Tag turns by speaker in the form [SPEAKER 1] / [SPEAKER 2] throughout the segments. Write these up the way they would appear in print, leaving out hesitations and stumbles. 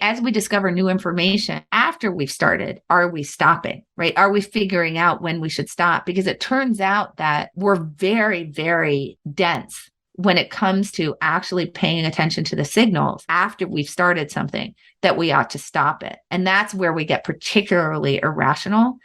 [SPEAKER 1] as we discover new information after we've started, are we stopping, right? Are we figuring out when we should stop? Because it turns out that we're very, very dense when it comes to actually paying attention to the signals after we've started something, that we ought to stop it. And that's where we get particularly irrational.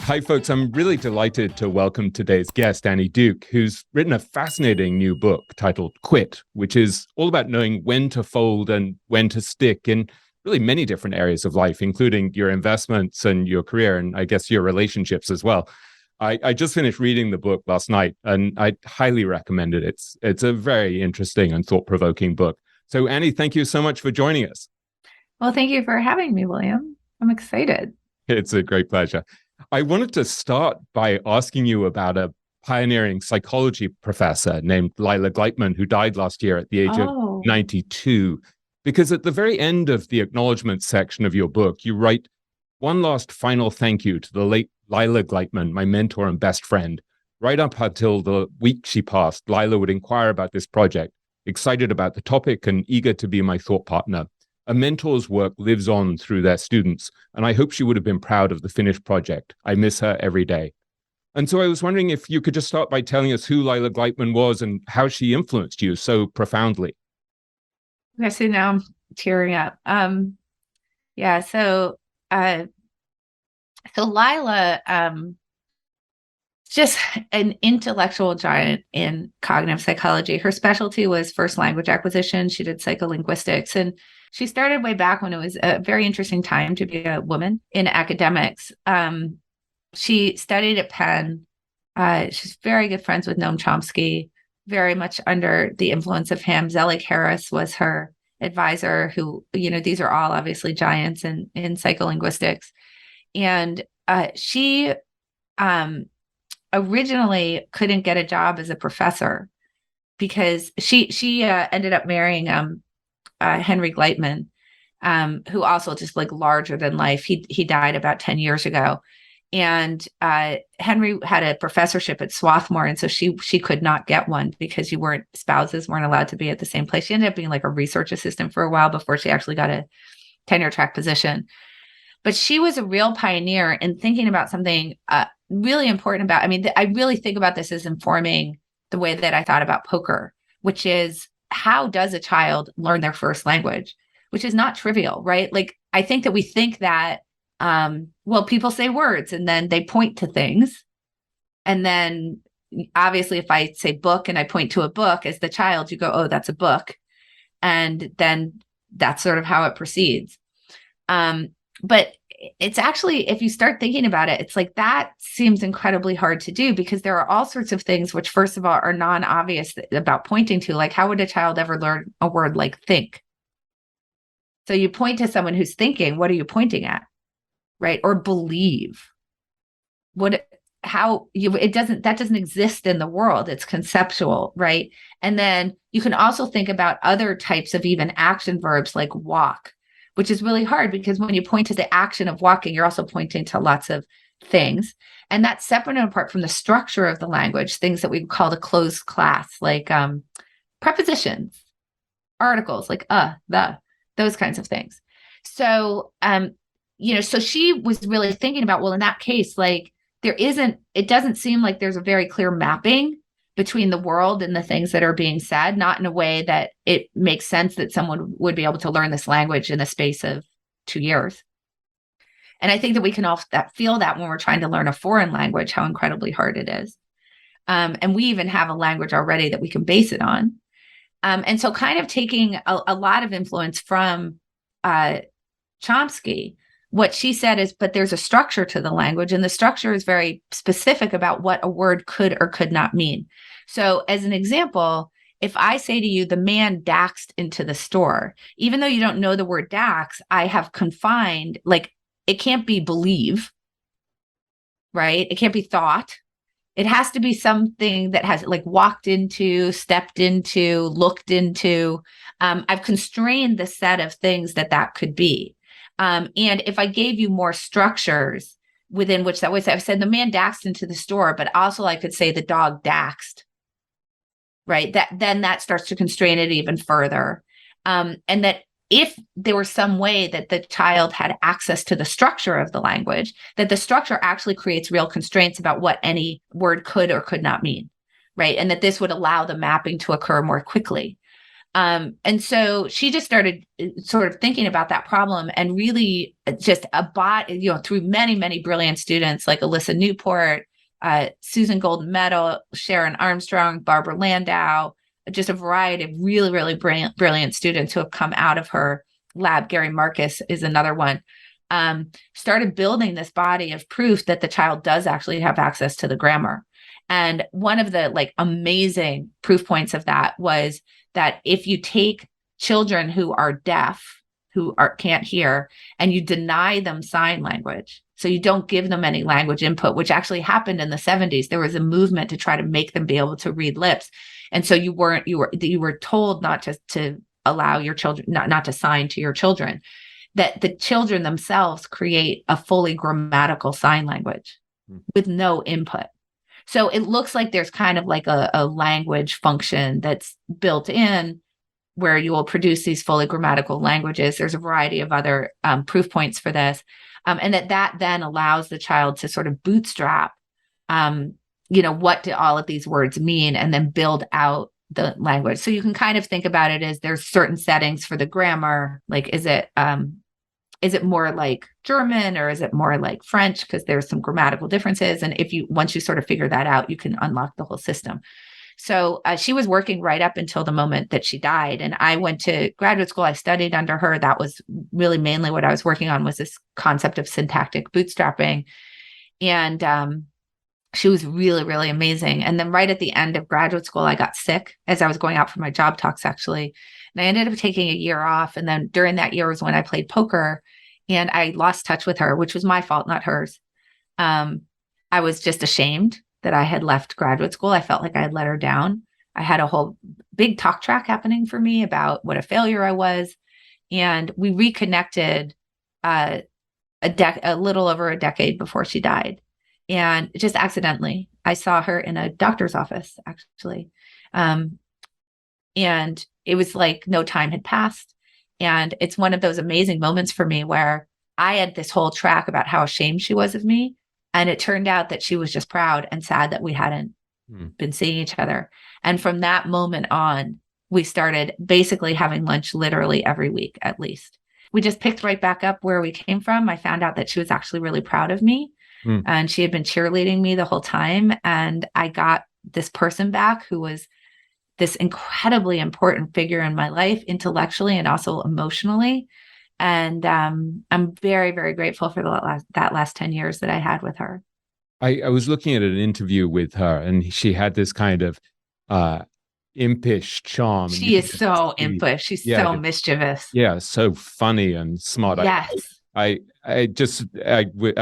[SPEAKER 2] Hi, folks. I'm really delighted to welcome today's guest, Annie Duke, who's written a fascinating new book titled Quit, which is all about knowing when to fold and when to stick in really many different areas of life, including your investments and your career, and I guess your relationships as well. I just finished reading the book last night, and I highly recommend it. It's a very interesting and thought-provoking book. So, Annie, thank you so much for joining us.
[SPEAKER 1] Well, thank you for having me, William. I'm excited.
[SPEAKER 2] It's a great pleasure. I wanted to start by asking you about a pioneering psychology professor named Lila Gleitman, who died last year at the age of 92. Because at the very end of the acknowledgement section of your book, you write, "One last final thank you to the late Lila Gleitman, my mentor and best friend. Right up until the week she passed, Lila would inquire about this project, excited about the topic and eager to be my thought partner. A mentor's work lives on through their students, and I hope she would have been proud of the finished project. I miss her every day." And so I was wondering if you could just start by telling us who Lila Gleitman was and how she influenced you so profoundly.
[SPEAKER 1] I see, now I'm tearing up. So Lila, just an intellectual giant in cognitive psychology. Her specialty was first language acquisition. She did psycholinguistics, and she started way back when it was a very interesting time to be a woman in academics. She studied at Penn. She's very good friends with Noam Chomsky, very much under the influence of him. Zelig Harris was her advisor, who, these are all obviously giants in psycholinguistics. And she originally couldn't get a job as a professor because she ended up marrying Henry Gleitman, who also just like larger than life. He died about 10 years ago. And Henry had a professorship at Swarthmore, and so she could not get one because spouses weren't allowed to be at the same place. She ended up being like a research assistant for a while before she actually got a tenure track position. But she was a real pioneer in thinking about something really important about, I really think about this as informing the way that I thought about poker, which is, how does a child learn their first language, which is not trivial, right? Like, I think that we think that, people say words and then they point to things. And then obviously if I say book and I point to a book as the child, you go, oh, that's a book. And then that's sort of how it proceeds. But it's actually, if you start thinking about it, it's like that seems incredibly hard to do, because there are all sorts of things which, first of all, are non-obvious about pointing to. Like, how would a child ever learn a word like think? So you point to someone who's thinking, what are you pointing at? Right? Or believe. That doesn't exist in the world. It's conceptual, right? And then you can also think about other types of even action verbs like walk, which is really hard, because when you point to the action of walking, you're also pointing to lots of things. And that's separate and apart from the structure of the language, things that we call the closed class, like prepositions, articles like the, those kinds of things. So, so she was really thinking about, well, in that case, like it doesn't seem like there's a very clear mapping between the world and the things that are being said, not in a way that it makes sense that someone would be able to learn this language in the space of 2 years. And I think that we can all feel that when we're trying to learn a foreign language, how incredibly hard it is. And we even have a language already that we can base it on. And so kind of taking a lot of influence from Chomsky, what she said is, but there's a structure to the language, and the structure is very specific about what a word could or could not mean. So as an example, if I say to you, the man daxed into the store, even though you don't know the word dax, I have confined, like, it can't be believe, right? It can't be thought. It has to be something that has like walked into, stepped into, looked into. I've constrained the set of things that could be. And if I gave you more structures within which that was, I've said the man daxed into the store, but also I could say the dog daxed, right? That starts to constrain it even further. And that if there was some way that the child had access to the structure of the language, that the structure actually creates real constraints about what any word could or could not mean, right? And that this would allow the mapping to occur more quickly. And so she just started sort of thinking about that problem, and really just through many, many brilliant students like Alyssa Newport, Susan Golden Medal, Sharon Armstrong, Barbara Landau, just a variety of really, really brilliant students who have come out of her lab. Gary Marcus is another one. Started building this body of proof that the child does actually have access to the grammar. And one of the like amazing proof points of that was that if you take children who are deaf, can't hear, and you deny them sign language, so you don't give them any language input, which actually happened in the 70s. There was a movement to try to make them be able to read lips. And so you were told not to allow your children, not to sign to your children, that the children themselves create a fully grammatical sign language with no input. So it looks like there's kind of like a language function that's built in where you will produce these fully grammatical languages. There's a variety of other proof points for this. And that then allows the child to sort of bootstrap, what do all of these words mean, and then build out the language. So you can kind of think about it as there's certain settings for the grammar. Like, is it more like German, or is it more like French? Because there's some grammatical differences. And once you sort of figure that out, you can unlock the whole system. So she was working right up until the moment that she died. And I went to graduate school. I studied under her. That was really mainly what I was working on, was this concept of syntactic bootstrapping. And she was really, really amazing. And then right at the end of graduate school, I got sick as I was going out for my job talks, actually. And I ended up taking a year off. And then during that year was when I played poker, and I lost touch with her, which was my fault, not hers. I was just ashamed that I had left graduate school. I felt like I had let her down. I had a whole big talk track happening for me about what a failure I was. And we reconnected a little over a decade before she died. And just accidentally, I saw her in a doctor's office, actually. And it was like no time had passed. And it's one of those amazing moments for me where I had this whole track about how ashamed she was of me. And it turned out that she was just proud and sad that we hadn't been seeing each other. And from that moment on, we started basically having lunch literally every week, at least. We just picked right back up where we came from. I found out that she was actually really proud of me. And she had been cheerleading me the whole time. And I got this person back who was this incredibly important figure in my life, intellectually and also emotionally. And I'm very, very grateful for that last 10 years that I had with her.
[SPEAKER 2] I was looking at an interview with her, and she had this kind of impish charm.
[SPEAKER 1] She is so impish. She's so mischievous.
[SPEAKER 2] Yeah, so funny and smart.
[SPEAKER 1] Yes.
[SPEAKER 2] I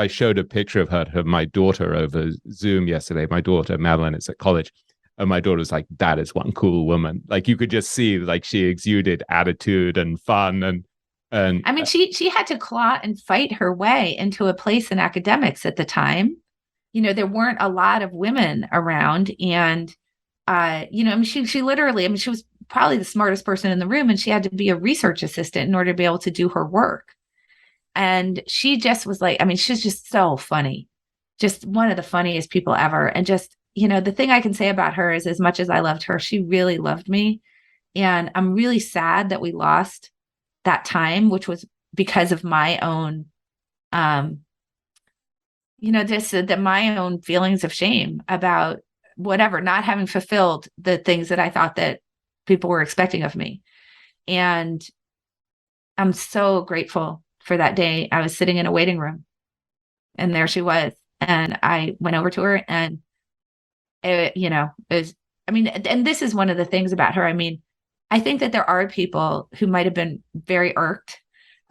[SPEAKER 2] showed a picture of her to my daughter over Zoom yesterday. My daughter, Madeline, is at college. And my daughter's like, that is one cool woman. Like, you could just see, like, she exuded attitude and fun. And I
[SPEAKER 1] mean, she had to claw and fight her way into a place in academics at the time. There weren't a lot of women around. And, I mean, she literally, I mean, she was probably the smartest person in the room, and she had to be a research assistant in order to be able to do her work. And she just was like, I mean, she's just so funny, just one of the funniest people ever. And just, the thing I can say about her is, as much as I loved her, she really loved me. And I'm really sad that we lost that time, which was because of my own, my own feelings of shame about whatever, not having fulfilled the things that I thought that people were expecting of me. And I'm so grateful for that day. I was sitting in a waiting room, and there she was. And I went over to her, and and this is one of the things about her. I mean, I think that there are people who might have been very irked,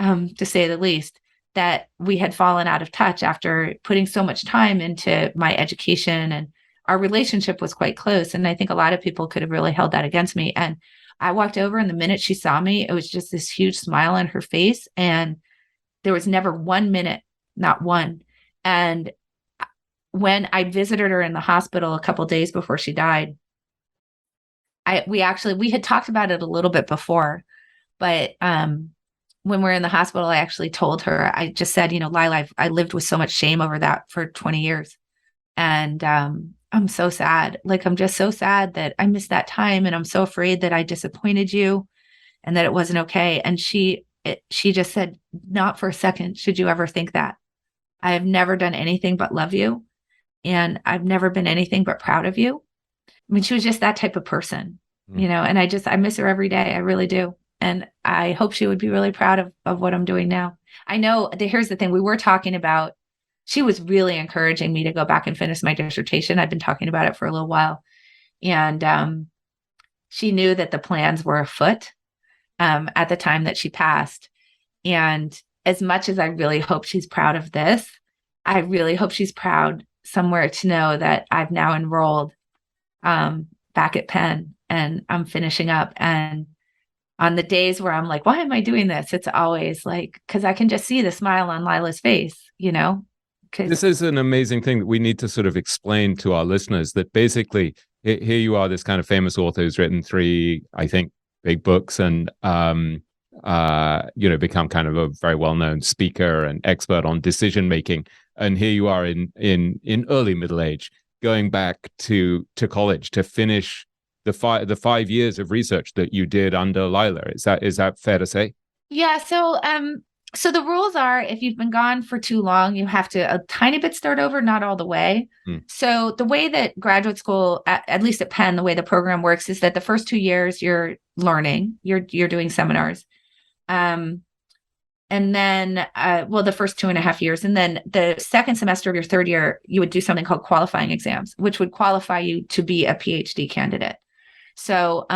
[SPEAKER 1] to say the least, that we had fallen out of touch after putting so much time into my education, and our relationship was quite close. And I think a lot of people could have really held that against me. And I walked over, and the minute she saw me, it was just this huge smile on her face. And there was never 1 minute, not one. And when I visited her in the hospital a couple of days before she died, we had talked about it a little bit before, But when we're in the hospital, I actually told her, I just said, Lila, I lived with so much shame over that for 20 years. And I'm so sad. Like, I'm just so sad that I missed that time. And I'm so afraid that I disappointed you and that it wasn't okay. And she just said, not for a second should you ever think that. I have never done anything but love you. And I've never been anything but proud of you. I mean, she was just that type of person, and I miss her every day. I really do. And I hope she would be really proud of what I'm doing now. I know here's the thing we were talking about. She was really encouraging me to go back and finish my dissertation. I've been talking about it for a little while. And she knew that the plans were afoot at the time that she passed. And as much as I really hope she's proud of this, I really hope she's proud somewhere to know that I've now enrolled back at Penn and I'm finishing up. And on the days where I'm like, why am I doing this? It's always like, because I can just see the smile on Lila's face,
[SPEAKER 2] This is an amazing thing that we need to sort of explain to our listeners, that basically here you are, this kind of famous author who's written 3, I think, big books and, become kind of a very well-known speaker and expert on decision-making. And here you are in early middle age, going back to college to finish the 5 years of research that you did under Lila. Is that fair to say?
[SPEAKER 1] Yeah. So the rules are, if you've been gone for too long, you have to a tiny bit start over, not all the way. So the way that graduate school, at least at Penn, the way the program works is that the first 2 years you're learning, you're doing seminars. And then, the first 2.5 years. And then the second semester of your third year, you would do something called qualifying exams, which would qualify you to be a PhD candidate. So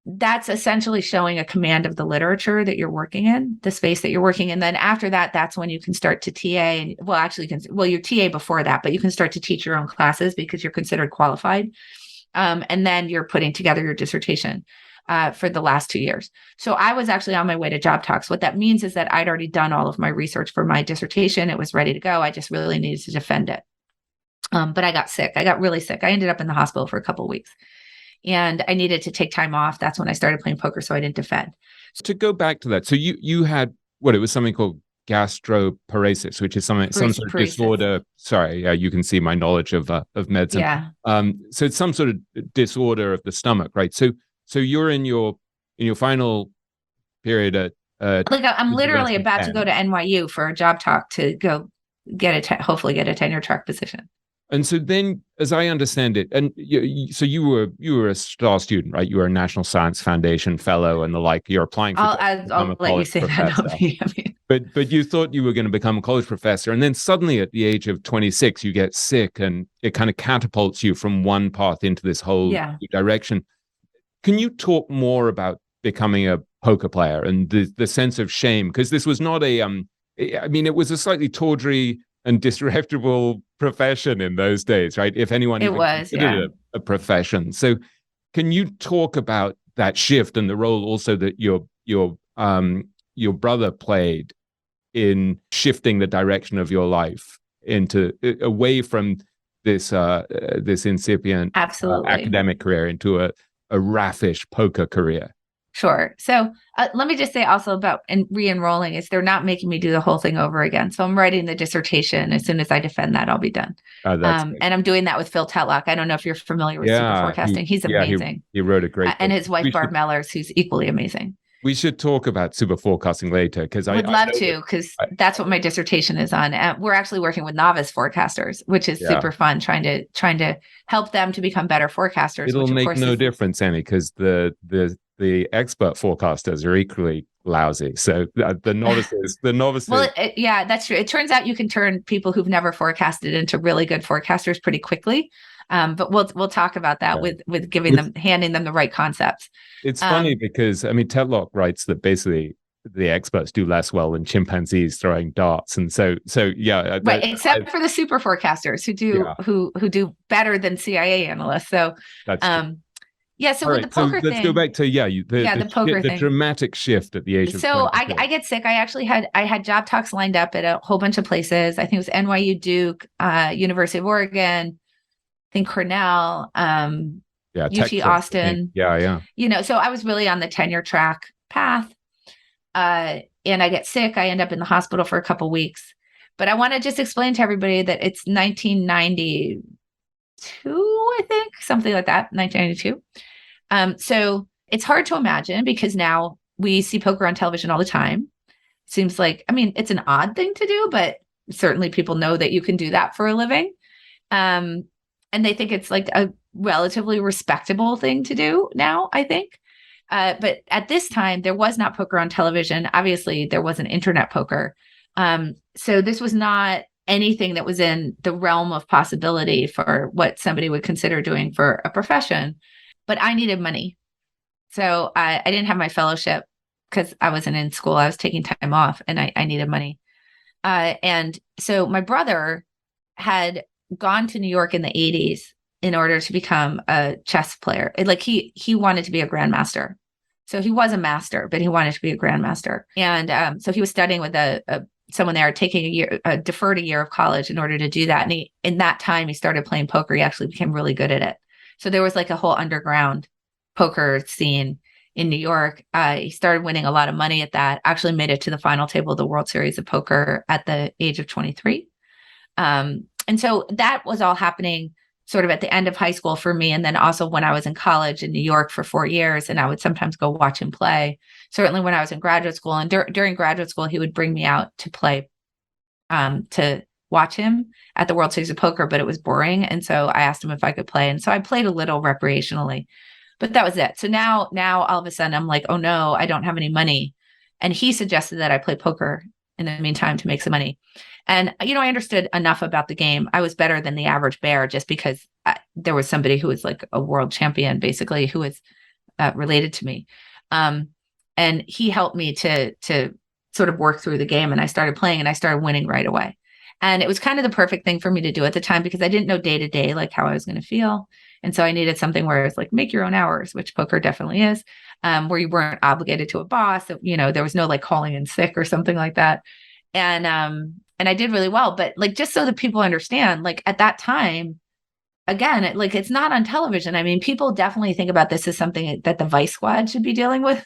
[SPEAKER 1] that's essentially showing a command of the literature that you're working in, the space that you're working in. Then after that, that's when you can start to TA. You're TA before that, but you can start to teach your own classes because you're considered qualified. And then you're putting together your dissertation for the last 2 years. So I was actually on my way to job talks. What that means is that I'd already done all of my research for my dissertation. It was ready to go. I just really needed to defend it. But I got sick. I got really sick. I ended up in the hospital for a couple of weeks. And I needed to take time off. That's when I started playing poker, so I didn't defend.
[SPEAKER 2] To go back to that, so you had it was something called gastroparesis, which is some sort of disorder. Sorry, you can see my knowledge of medicine.
[SPEAKER 1] Yeah.
[SPEAKER 2] So it's some sort of disorder of the stomach, right? So you're in your final period at
[SPEAKER 1] I'm literally about to go to NYU for a job talk to go hopefully get a tenure track position.
[SPEAKER 2] And so then, as I understand it, and so you were a star student, right? You were a National Science Foundation fellow and the like. You're applying for.
[SPEAKER 1] I'll let you say that.
[SPEAKER 2] But you thought you were going to become a college professor, and then suddenly, at the age of 26, you get sick, and it kind of catapults you from one path into this whole new direction. Can you talk more about becoming a poker player and the sense of shame? Because this was not it was a slightly tawdry and disreputable profession in those days, right? If anyone even considered a profession. So can you talk about that shift and the role also that your brother played in shifting the direction of your life away from this incipient academic career into a raffish poker career?
[SPEAKER 1] Sure. So let me just say also about re-enrolling is they're not making me do the whole thing over again. So I'm writing the dissertation. As soon as I defend that, I'll be done. And I'm doing that with Phil Tetlock. I don't know if you're familiar with super forecasting. He's amazing.
[SPEAKER 2] He wrote a great book.
[SPEAKER 1] And his wife, Barb Mellers, who's equally amazing.
[SPEAKER 2] We should talk about super forecasting later because
[SPEAKER 1] I would love to, because that's what my dissertation is on. We're actually working with novice forecasters, which is super fun, trying to help them to become better forecasters.
[SPEAKER 2] It'll make no difference, Annie, because the expert forecasters are equally lousy. So the novices.
[SPEAKER 1] Well, that's true. It turns out you can turn people who've never forecasted into really good forecasters pretty quickly. But we'll talk about that with handing them the right concepts.
[SPEAKER 2] It's funny because Tetlock writes that basically the experts do less well than chimpanzees throwing darts, and so
[SPEAKER 1] right. Except for the super forecasters who do better than CIA analysts. So that's true. Yeah, so with the poker thing,
[SPEAKER 2] let's go back to the poker thing. The dramatic shift at the age of 20.
[SPEAKER 1] So I get sick. I actually had job talks lined up at a whole bunch of places. I think it was NYU, Duke, University of Oregon, I think Cornell, UT Austin.
[SPEAKER 2] Yeah.
[SPEAKER 1] So I was really on the tenure track. path. And I get sick. I end up in the hospital for a couple weeks. But I want to just explain to everybody that it's 1992, I think, something like that, 1992. So it's hard to imagine because now we see poker on television all the time. Seems like, I mean, it's an odd thing to do, but certainly people know that you can do that for a living. And they think it's like a relatively respectable thing to do now, I think. But at this time, there was not poker on television. Obviously, there wasn't internet poker. So this was not anything that was in the realm of possibility for what somebody would consider doing for a profession. But I needed money. So I didn't have my fellowship because I wasn't in school. I was taking time off and I needed money. And so my brother had gone to New York in the 80s in order to become a chess player. Like he wanted to be a grandmaster. So he was a master, but he wanted to be a grandmaster. And so he was studying with someone there, taking deferred a year of college in order to do that. And in that time, he started playing poker. He actually became really good at it. So there was like a whole underground poker scene in New York. He started winning a lot of money at that, actually made it to the final table of the World Series of Poker at the age of 23. And so that was all happening sort of at the end of high school for me. And then also when I was in college in New York for 4 years, and I would sometimes go watch him play. Certainly when I was in graduate school and during graduate school, he would bring me out to play, to watch him at the World Series of Poker, but it was boring. And so I asked him if I could play. And so I played a little recreationally, but that was it. So now all of a sudden I'm like, oh no, I don't have any money. And he suggested that I play poker in the meantime to make some money. And, I understood enough about the game. I was better than the average bear just because there was somebody who was like a world champion, basically, who was related to me. And he helped me to sort of work through the game. And I started playing and I started winning right away. And it was kind of the perfect thing for me to do at the time because I didn't know day to day, like how I was going to feel. And so I needed something where it's like, make your own hours, which poker definitely is, where you weren't obligated to a boss. There was no like calling in sick or something like that. And I did really well, but like, just so that people understand, like at that time, again, it's not on television. I mean, people definitely think about this as something that the Vice Squad should be dealing with.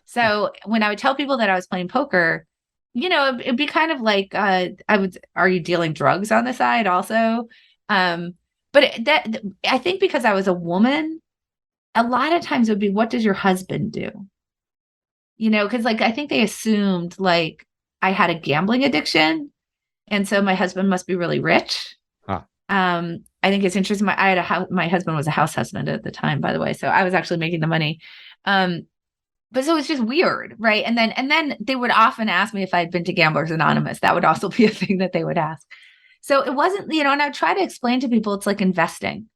[SPEAKER 1] So when I would tell people that I was playing poker, it'd be kind of like, are you dealing drugs on the side also? But I think because I was a woman, a lot of times it would be, what does your husband do? Because like, I think they assumed like I had a gambling addiction. And so my husband must be really rich.
[SPEAKER 2] Huh.
[SPEAKER 1] I think it's interesting. My husband was a house husband at the time, by the way. So I was actually making the money. But so it's just weird, right? And then they would often ask me if I'd been to Gamblers Anonymous. That would also be a thing that they would ask. So it wasn't, and I try to explain to people it's like investing,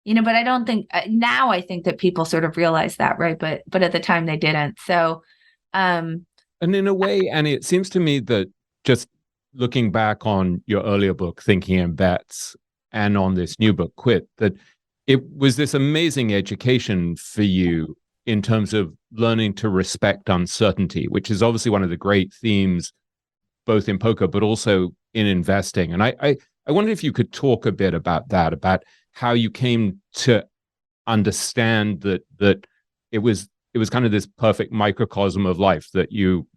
[SPEAKER 1] but I don't think now I think that people sort of realize that, right? But at the time they didn't. So,
[SPEAKER 2] and in a way, Annie, it seems to me that just looking back on your earlier book, Thinking in Bets, and on this new book, Quit, that it was this amazing education for you in terms of learning to respect uncertainty, which is obviously one of the great themes, both in poker, but also in investing. And I wondered if you could talk a bit about that, about how you came to understand that it was kind of this perfect microcosm of life, that you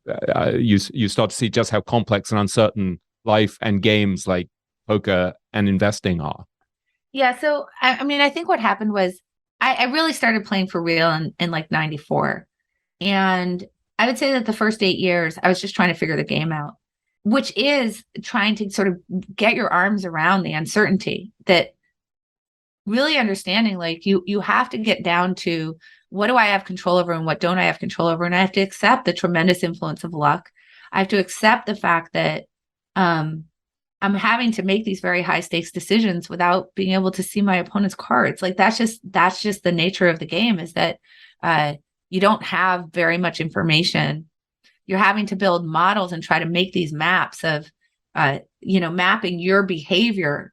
[SPEAKER 2] start to see just how complex and uncertain life and games like poker and investing are.
[SPEAKER 1] Yeah. So, I mean, I think what happened was I really started playing for real in like 94. And I would say that the first 8 years, I was just trying to figure the game out, which is trying to sort of get your arms around the uncertainty, that really understanding like you have to get down to, what do I have control over and what don't I have control over? And I have to accept the tremendous influence of luck. I have to accept the fact that I'm having to make these very high stakes decisions without being able to see my opponent's cards. Like that's just the nature of the game, is that you don't have very much information. You're having to build models and try to make these maps of, mapping your behavior,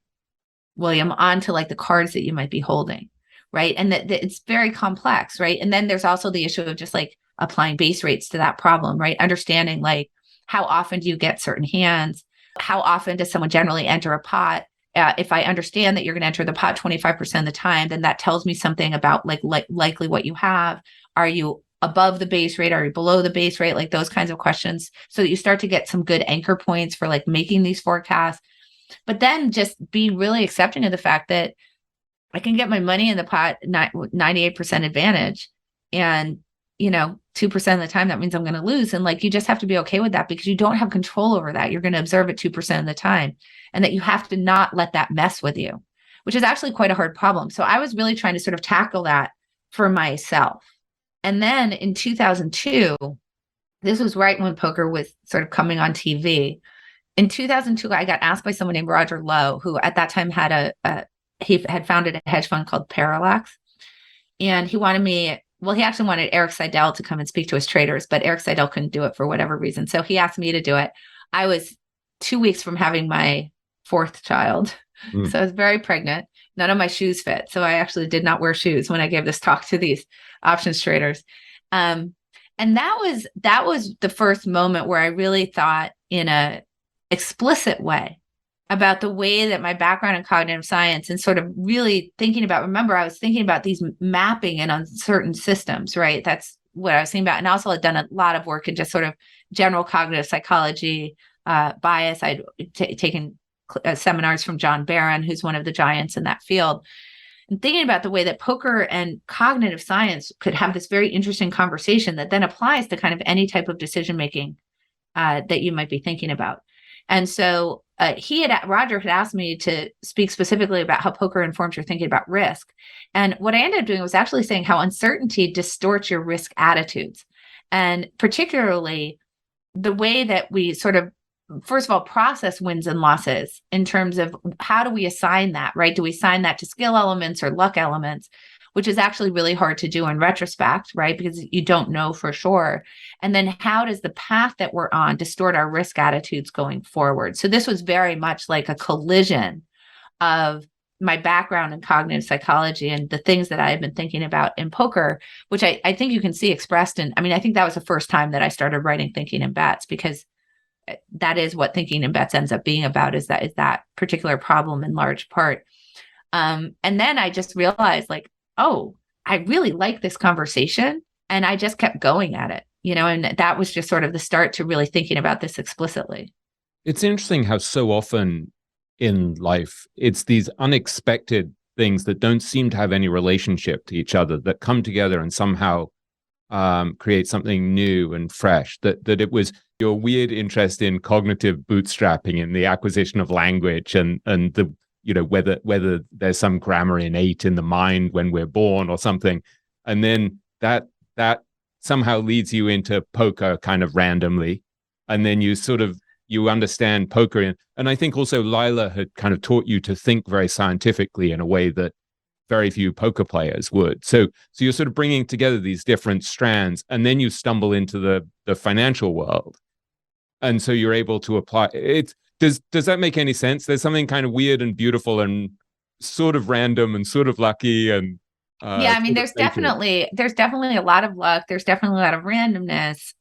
[SPEAKER 1] William, onto like the cards that you might be holding. Right. And that it's very complex. Right. And then there's also the issue of just like applying base rates to that problem, right? Understanding like, how often do you get certain hands? How often does someone generally enter a pot? If I understand that you're going to enter the pot 25% of the time, then that tells me something about like likely what you have. Are you above the base rate? Are you below the base rate? Like those kinds of questions, so that you start to get some good anchor points for like making these forecasts. But then just be really accepting of the fact that I can get my money in the pot 98% advantage. And, 2% of the time, that means I'm going to lose. And like, you just have to be okay with that, because you don't have control over that. You're going to observe it 2% of the time, and that you have to not let that mess with you, which is actually quite a hard problem. So I was really trying to sort of tackle that for myself. And then in 2002, this was right when poker was sort of coming on TV. In 2002, I got asked by someone named Roger Lowe, who at that time had he had founded a hedge fund called Parallax. And he wanted me, well, he actually wanted Eric Seidel to come and speak to his traders, but Eric Seidel couldn't do it for whatever reason. So he asked me to do it. I was 2 weeks from having my fourth child. So I was very pregnant. None of my shoes fit. So I actually did not wear shoes when I gave this talk to these options traders. And that was the first moment where I really thought in a explicit way about the way that my background in cognitive science, and sort of really thinking about, remember, I was thinking about these mapping and uncertain systems, right? That's what I was thinking about. And also I'd done a lot of work in just sort of general cognitive psychology, bias. I'd taken seminars from John Barron, who's one of the giants in that field, and thinking about the way that poker and cognitive science could have this very interesting conversation that then applies to kind of any type of decision making that you might be thinking about. And so Roger had asked me to speak specifically about how poker informs your thinking about risk. And what I ended up doing was actually saying how uncertainty distorts your risk attitudes. And particularly the way that we sort of, first of all, process wins and losses in terms of how do we assign that, right? Do we assign that to skill elements or luck elements, which is actually really hard to do in retrospect, right? Because you don't know for sure. And then how does the path that we're on distort our risk attitudes going forward? So this was very much like a collision of my background in cognitive psychology and the things that I had been thinking about in poker, which I think you can see expressed in, I think that was the first time that I started writing Thinking in Bets, because that is what Thinking in Bets ends up being about, is that particular problem in large part. And then I just realized, like, oh, I really like this conversation. And I just kept going at it, and that was just sort of the start to really thinking about this explicitly.
[SPEAKER 2] It's interesting how so often in life, it's these unexpected things that don't seem to have any relationship to each other that come together and somehow create something new and fresh. That it was your weird interest in cognitive bootstrapping and the acquisition of language and the whether there's some grammar innate in the mind when we're born or something, and then that somehow leads you into poker kind of randomly, and then you understand poker. And I think also Lila had kind of taught you to think very scientifically in a way that very few poker players would. So you're sort of bringing together these different strands, and then you stumble into the financial world, and so you're able to apply it. Does that make any sense? There's something kind of weird and beautiful and sort of random and sort of lucky and
[SPEAKER 1] yeah, there's definitely a lot of luck. There's definitely a lot of randomness.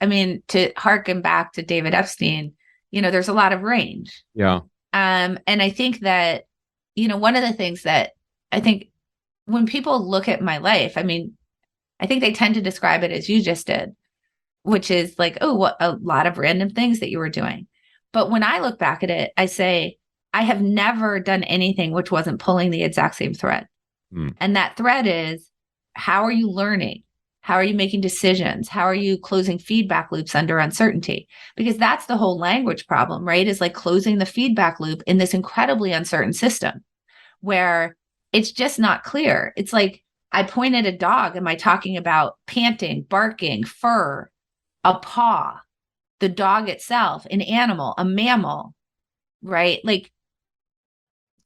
[SPEAKER 1] To harken back to David Epstein, there's a lot of range.
[SPEAKER 2] Yeah.
[SPEAKER 1] And I think that, one of the things that I think when people look at my life, I think they tend to describe it as you just did, which is like, oh, what a lot of random things that you were doing. But when I look back at it, I say, I have never done anything which wasn't pulling the exact same thread. And that thread is, how are you learning? How are you making decisions? How are you closing feedback loops under uncertainty? Because that's the whole language problem, right? Is like closing the feedback loop in this incredibly uncertain system where it's just not clear. It's like, I point at a dog. Am I talking about panting, barking, fur, a paw, the dog itself, an animal, a mammal, right? Like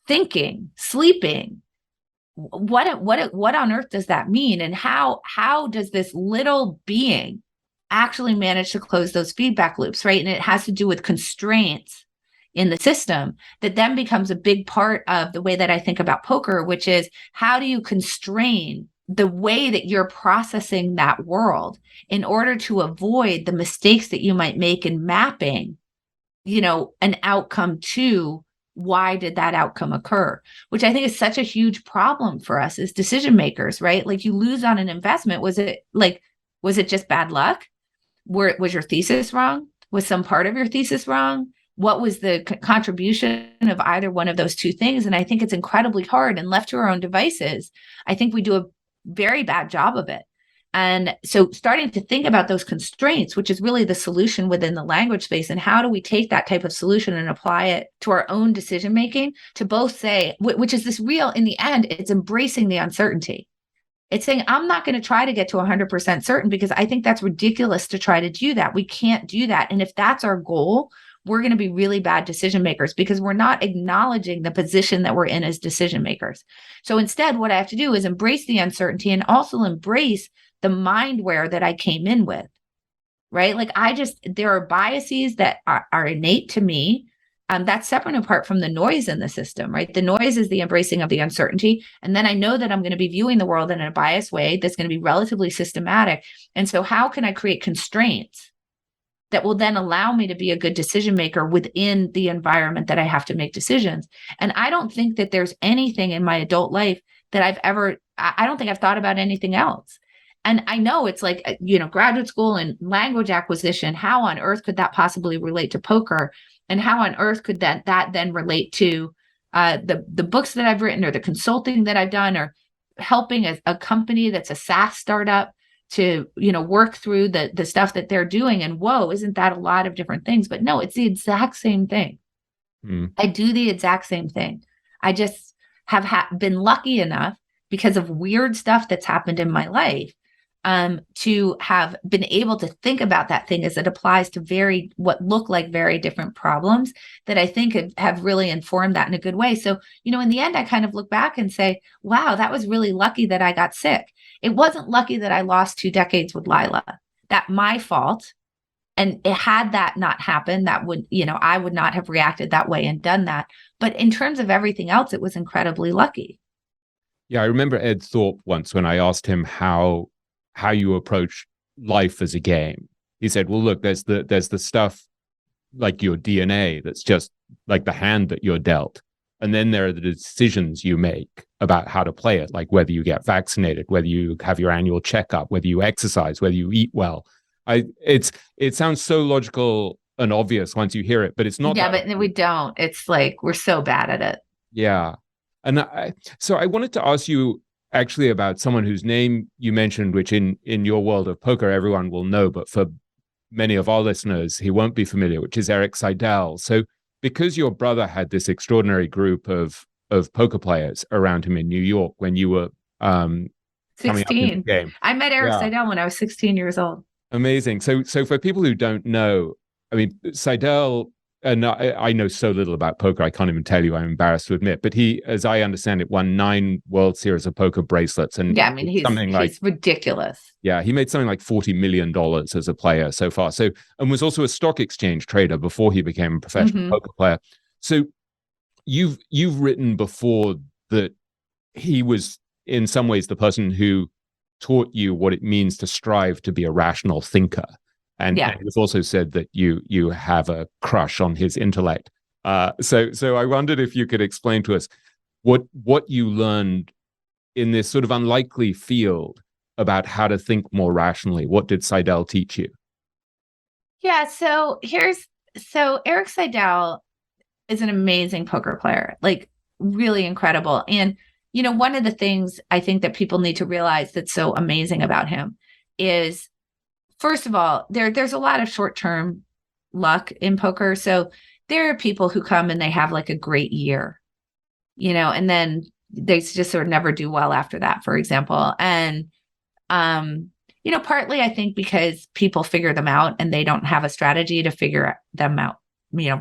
[SPEAKER 1] thinking, sleeping. What on earth does that mean? And how does this little being actually manage to close those feedback loops, right? And it has to do with constraints in the system that then becomes a big part of the way that I think about poker, which is, how do you constrain the way that you're processing that world in order to avoid the mistakes that you might make in mapping, an outcome to why did that outcome occur, which I think is such a huge problem for us as decision makers, right? Like, you lose on an investment. Was it like, Was it just bad luck? Was your thesis wrong? Was some part of your thesis wrong? What was the contribution of either one of those two things? And I think it's incredibly hard, and left to our own devices, I think we do a very bad job of it. And so starting to think about those constraints, which is really the solution within the language space, and how do we take that type of solution and apply it to our own decision making, to both say, which is this real, in the end, it's embracing the uncertainty. It's saying, I'm not going to try to get to 100% certain, because I think that's ridiculous to try to do that. We can't do that. And if that's our goal, we're going to be really bad decision makers, because we're not acknowledging the position that we're in as decision makers. So instead, what I have to do is embrace the uncertainty, and also embrace the mindware that I came in with, right? Like there are biases that are innate to me. That's separate and apart from the noise in the system, right? The noise is the embracing of the uncertainty. And then I know that I'm going to be viewing the world in a biased way that's going to be relatively systematic. And so how can I create constraints that will then allow me to be a good decision maker within the environment that I have to make decisions? And I don't think that there's anything in my adult life that I don't think I've thought about anything else. And I know it's like, graduate school and language acquisition, how on earth could that possibly relate to poker? And how on earth could that then relate to the books that I've written, or the consulting that I've done, or helping a company that's a SaaS startup to, work through the stuff that they're doing? And whoa, isn't that a lot of different things? But no, it's the exact same thing. I do the exact same thing. I just have been lucky enough, because of weird stuff that's happened in my life, to have been able to think about that thing as it applies to what look like very different problems, that I think have really informed that in a good way. So, in the end, I kind of look back and say, wow, that was really lucky that I got sick. It wasn't lucky that I lost 2 decades with Lila. That's my fault. And had that not happened, that would, I would not have reacted that way and done that. But in terms of everything else, it was incredibly lucky.
[SPEAKER 2] Yeah, I remember Ed Thorpe once, when I asked him how you approach life as a game. He said, well, look, there's the stuff like your DNA that's just like the hand that you're dealt. And then there are the decisions you make about how to play it, like whether you get vaccinated, whether you have your annual checkup, whether you exercise, whether you eat well. It sounds so logical and obvious once you hear it, but it's not.
[SPEAKER 1] Yeah, but we don't. It's like, we're so bad at it.
[SPEAKER 2] Yeah. And so I wanted to ask you actually about someone whose name you mentioned, which in your world of poker, everyone will know, but for many of our listeners, he won't be familiar, which is Erik Seidel. So because your brother had this extraordinary group of poker players around him in New York when you were
[SPEAKER 1] 16. I met Erik Seidel when I was 16 years old.
[SPEAKER 2] Amazing. So for people who don't know, I mean, Seidel, and I know so little about poker, I can't even tell you, I'm embarrassed to admit, but he, as I understand it, won 9 World Series of Poker bracelets. And
[SPEAKER 1] yeah, I mean, he's ridiculous.
[SPEAKER 2] Yeah, he made something like $40 million as a player so far. So, and was also a stock exchange trader before he became a professional poker player. So you've written before that he was in some ways the person who taught you what it means to strive to be a rational thinker. And you've also said that you have a crush on his intellect. So I wondered if you could explain to us what you learned in this sort of unlikely field about how to think more rationally. What did Seidel teach you?
[SPEAKER 1] Yeah, so Erik Seidel is an amazing poker player, like really incredible. And one of the things I think that people need to realize that's so amazing about him is, first of all, there's a lot of short-term luck in poker. So there are people who come and they have like a great year, and then they just sort of never do well after that, for example. And, partly I think because people figure them out and they don't have a strategy to figure them out,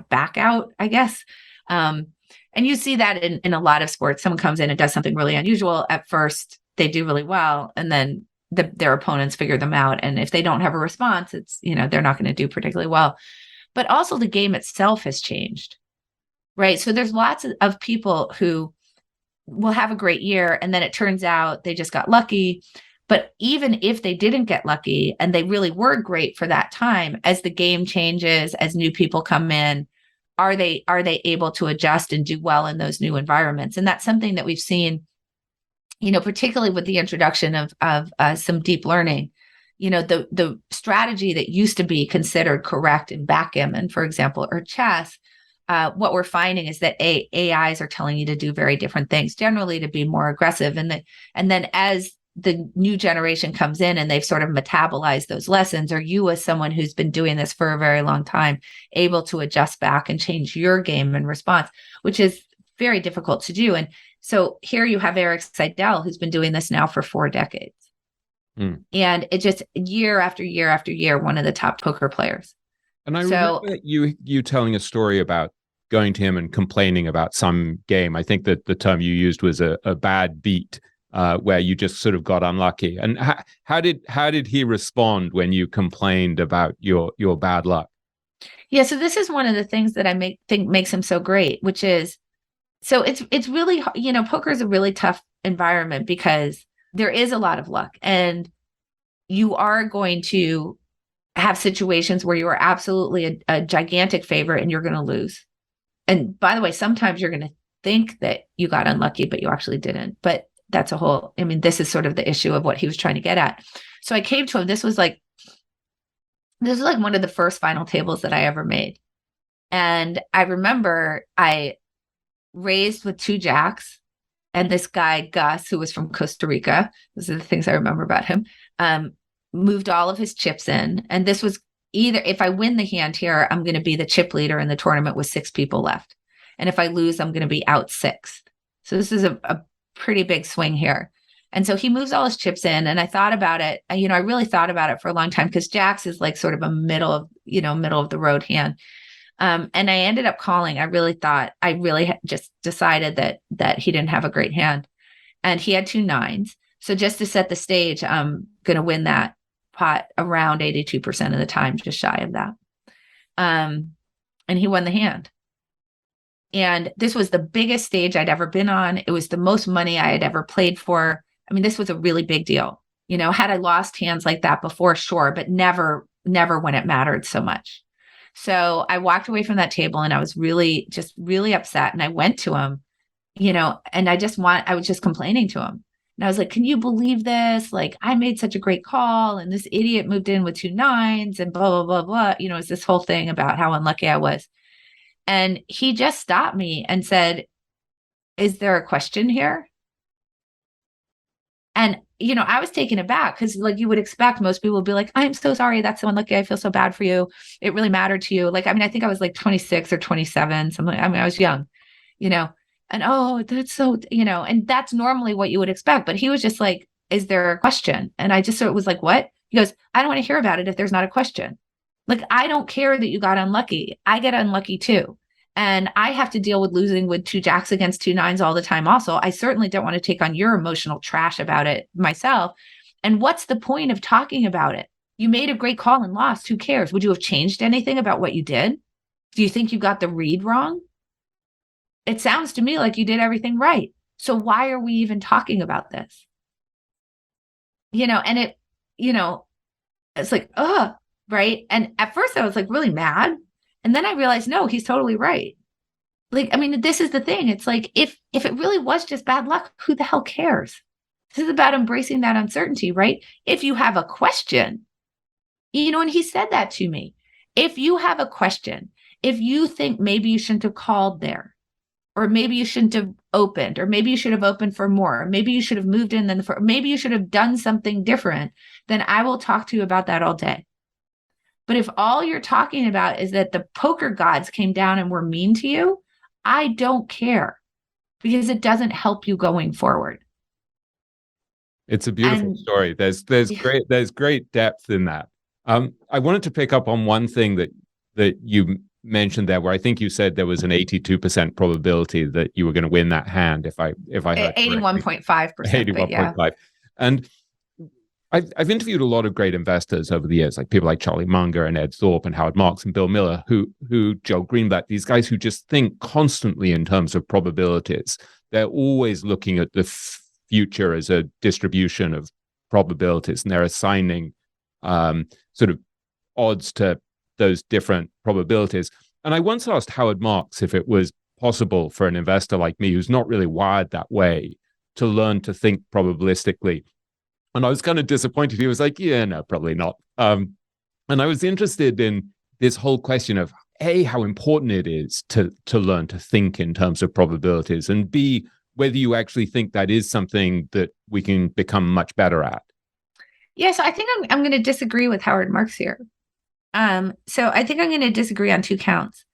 [SPEAKER 1] back out, I guess. And you see that in a lot of sports. Someone comes in and does something really unusual. At first, they do really well, and then their opponents figure them out. And if they don't have a response, it's, they're not going to do particularly well. But also the game itself has changed, right? So there's lots of people who will have a great year, and then it turns out they just got lucky. But even if they didn't get lucky and they really were great for that time, as the game changes, as new people come in, are they able to adjust and do well in those new environments? And that's something that we've seen, particularly with the introduction of some deep learning. the strategy that used to be considered correct in backgammon, for example, or chess, what we're finding is that AIs are telling you to do very different things, generally to be more aggressive. And then as the new generation comes in and they've sort of metabolized those lessons, or you as someone who's been doing this for a very long time, able to adjust back and change your game in response, which is very difficult to do. And so here you have Eric Seidel, who's been doing this now for 4 decades. And it just year after year after year, one of the top poker players.
[SPEAKER 2] And I remember you telling a story about going to him and complaining about some game. I think that the term you used was a bad beat, where you just sort of got unlucky. And how did he respond when you complained about your bad luck?
[SPEAKER 1] Yeah, so this is one of the things that I think makes him so great, which is, so it's really, poker is a really tough environment because there is a lot of luck, and you are going to have situations where you are absolutely a gigantic favorite and you're going to lose. And by the way, sometimes you're going to think that you got unlucky, but you actually didn't. But that's this is sort of the issue of what he was trying to get at. So I came to him. This was like one of the first final tables that I ever made. And I remember I raised with 2 jacks, and this guy, Gus, who was from Costa Rica, those are the things I remember about him, moved all of his chips in. And this was either, if I win the hand here, I'm going to be the chip leader in the tournament with 6 people left. And if I lose, I'm going to be out 6th. So this is a pretty big swing here. And so he moves all his chips in, and I thought about it. I really thought about it for a long time, because jacks is like sort of a middle of the road hand. And I ended up calling. I really just decided that he didn't have a great hand, and he had 2 9s. So just to set the stage, I'm going to win that pot around 82% of the time, just shy of that. And he won the hand. And this was the biggest stage I'd ever been on. It was the most money I had ever played for. This was a really big deal. Had I lost hands like that before? Sure, but never when it mattered so much. So I walked away from that table, and I was really upset. And I went to him, and I was just complaining to him. And I was like, can you believe this? Like, I made such a great call, and this idiot moved in with 2 9s and blah, blah, blah, blah. It's this whole thing about how unlucky I was. And he just stopped me and said, is there a question here? And, I was taken aback, because like you would expect, most people would be like, I'm so sorry. That's so unlucky. I feel so bad for you. It really mattered to you. Like, I think I was like 26 or 27, something. I was young, and that's so, and that's normally what you would expect. But he was just like, is there a question? And I just sort of was like, what? He goes, I don't want to hear about it if there's not a question. Like, I don't care that you got unlucky. I get unlucky too. And I have to deal with losing with 2 jacks against 2 9s all the time. Also, I certainly don't want to take on your emotional trash about it myself. And what's the point of talking about it? You made a great call and lost. Who cares? Would you have changed anything about what you did? Do you think you got the read wrong? It sounds to me like you did everything right. So why are we even talking about this? And it, it's like, right. And at first I was like really mad. And then I realized, no, he's totally right. Like, this is the thing. It's like, if it really was just bad luck, who the hell cares? This is about embracing that uncertainty, right? If you have a question, and he said that to me. If you have a question, if you think maybe you shouldn't have called there, or maybe you shouldn't have opened, or maybe you should have opened for more, or maybe you should have moved in, maybe you should have done something different, then I will talk to you about that all day. But if all you're talking about is that the poker gods came down and were mean to you, I don't care, because it doesn't help you going forward.
[SPEAKER 2] It's a beautiful story. There's great depth in that. I wanted to pick up on one thing that you mentioned there, where I think you said there was an 82% probability that you were going to win that hand. If I heard
[SPEAKER 1] 81.5%.
[SPEAKER 2] 81.5. And I've interviewed a lot of great investors over the years, like people like Charlie Munger and Ed Thorpe and Howard Marks and Bill Miller, who Joe Greenblatt, these guys who just think constantly in terms of probabilities. They're always looking at the future as a distribution of probabilities, and they're assigning sort of odds to those different probabilities. And I once asked Howard Marks if it was possible for an investor like me, who's not really wired that way, to learn to think probabilistically. And I was kind of disappointed. He was like, yeah, no, probably not. And I was interested in this whole question of A, how important it is to learn to think in terms of probabilities, and B, whether you actually think that is something that we can become much better at.
[SPEAKER 1] Yes, I think I'm going to disagree with Howard Marks here. So I think I'm going to disagree on two counts.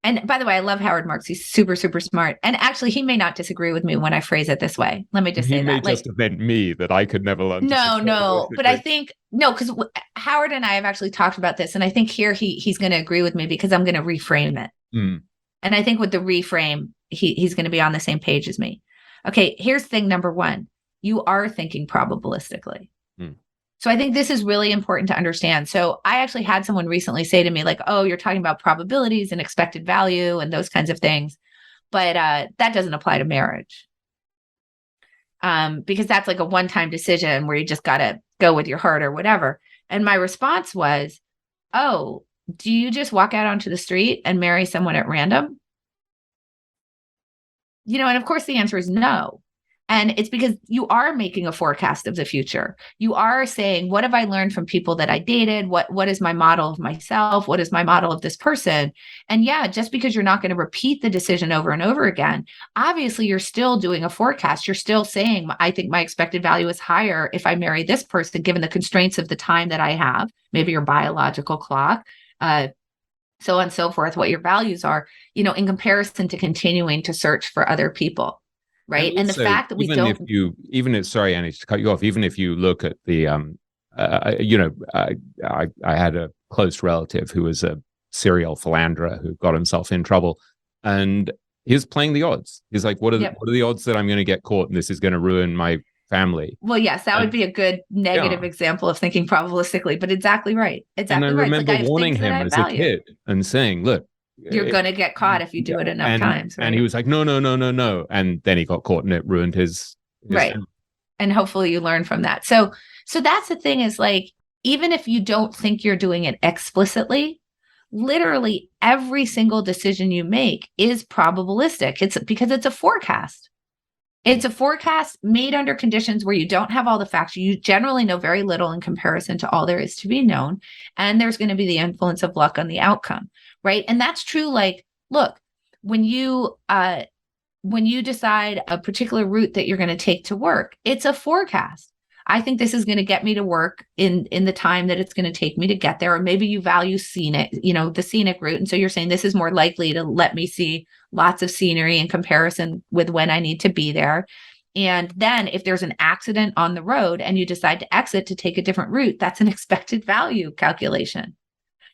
[SPEAKER 1] And by the way, I love Howard Marks. He's super, super smart. And actually, he may not disagree with me when I phrase it this way. Let me just
[SPEAKER 2] He
[SPEAKER 1] say
[SPEAKER 2] may
[SPEAKER 1] that.
[SPEAKER 2] just have meant me, that I could never learn to think
[SPEAKER 1] No, but I
[SPEAKER 2] probabilistically.
[SPEAKER 1] think no, because Howard and I have actually talked about this, and I think here he's going to agree with me because I'm going to reframe it.
[SPEAKER 2] Mm.
[SPEAKER 1] And I think with the reframe, he's going to be on the same page as me. Okay, here's thing number one. You are thinking probabilistically.
[SPEAKER 2] Mm.
[SPEAKER 1] So I think this is really important to understand. So I actually had someone recently say to me, like, oh, you're talking about probabilities and expected value and those kinds of things. But that doesn't apply to marriage. Because that's like a one-time decision where you just got to go with your heart or whatever. And my response was, oh, do you just walk out onto the street and marry someone at random? And of course the answer is no. And it's because you are making a forecast of the future. You are saying, what have I learned from people that I dated? What is my model of myself? What is my model of this person? And yeah, just because you're not going to repeat the decision over and over again, obviously you're still doing a forecast. You're still saying, I think my expected value is higher if I marry this person, given the constraints of the time that I have, maybe your biological clock, so on and so forth, what your values are, in comparison to continuing to search for other people. Right. And the
[SPEAKER 2] Also,
[SPEAKER 1] fact that we don't,
[SPEAKER 2] sorry, Annie, to cut you off, even if you look at the, I had a close relative who was a serial philanderer who got himself in trouble, and he's playing the odds. He's like, what are the odds that I'm going to get caught and this is going to ruin my family?
[SPEAKER 1] Well, yes, that would be a good negative example of thinking probabilistically, but exactly right.
[SPEAKER 2] And I
[SPEAKER 1] Exactly right. It's
[SPEAKER 2] remember
[SPEAKER 1] like I have
[SPEAKER 2] warning
[SPEAKER 1] things that
[SPEAKER 2] him
[SPEAKER 1] I
[SPEAKER 2] as a
[SPEAKER 1] value.
[SPEAKER 2] kid and saying, look,
[SPEAKER 1] You're going to get caught if you do it enough times, right?
[SPEAKER 2] And he was like, no, no, no, no, no. And then he got caught and it ruined his
[SPEAKER 1] right.
[SPEAKER 2] family.
[SPEAKER 1] And hopefully you learn from that. So that's the thing is like, even if you don't think you're doing it explicitly, literally every single decision you make is probabilistic. It's because it's a forecast. It's a forecast made under conditions where you don't have all the facts. You generally know very little in comparison to all there is to be known. And there's going to be the influence of luck on the outcome, right? And that's true. Like, look, when you decide a particular route that you're going to take to work, it's a forecast. I think this is going to get me to work in the time that it's going to take me to get there. Or maybe you value scenic, the scenic route. And so you're saying this is more likely to let me see lots of scenery in comparison with when I need to be there. And then if there's an accident on the road and you decide to exit to take a different route, that's an expected value calculation.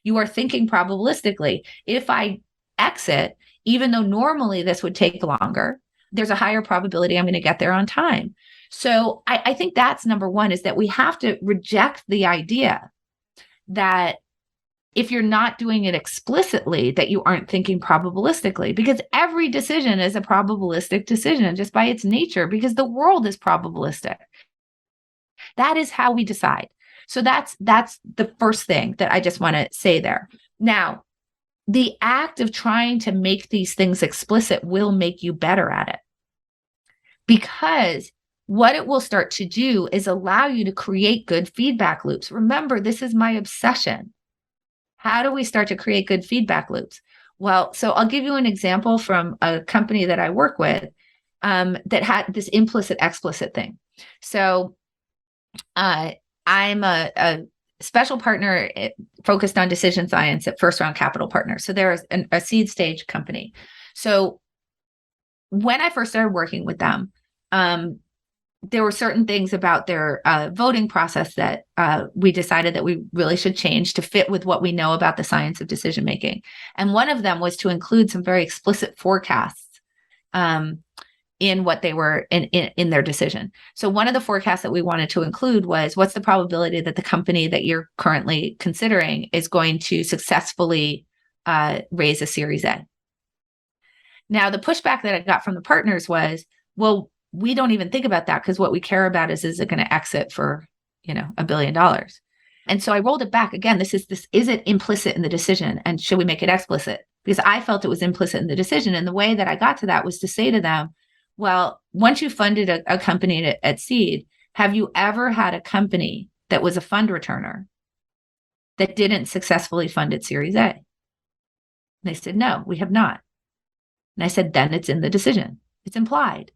[SPEAKER 1] You are thinking probabilistically. If I exit, even though normally this would take longer, there's a higher probability I'm going to get there on time. So I think that's number one, is that we have to reject the idea that if you're not doing it explicitly, that you aren't thinking probabilistically, because every decision is a probabilistic decision just by its nature, because the world is probabilistic. That is how we decide. So that's the first thing that I just want to say there. Now, the act of trying to make these things explicit will make you better at it, because what it will start to do is allow you to create good feedback loops. Remember, this is my obsession. How do we start to create good feedback loops? Well, so I'll give you an example from a company that I work with that had this implicit explicit thing. So I'm a special partner focused on decision science at First Round Capital Partners. So they're a seed stage company. So when I first started working with them, there were certain things about their voting process that we decided that we really should change to fit with what we know about the science of decision making. And one of them was to include some very explicit forecasts in what they were in their decision. So one of the forecasts that we wanted to include was, what's the probability that the company that you're currently considering is going to successfully raise a Series A? Now, the pushback that I got from the partners was, well, we don't even think about that, because what we care about is it going to exit for, $1 billion? And so I rolled it back again. Is it implicit in the decision? And should we make it explicit? Because I felt it was implicit in the decision. And the way that I got to that was to say to them, well, once you funded a company at seed have you ever had a company that was a fund returner that didn't successfully fund its Series A? And they said, no, we have not. And I said, then it's in the decision. It's implied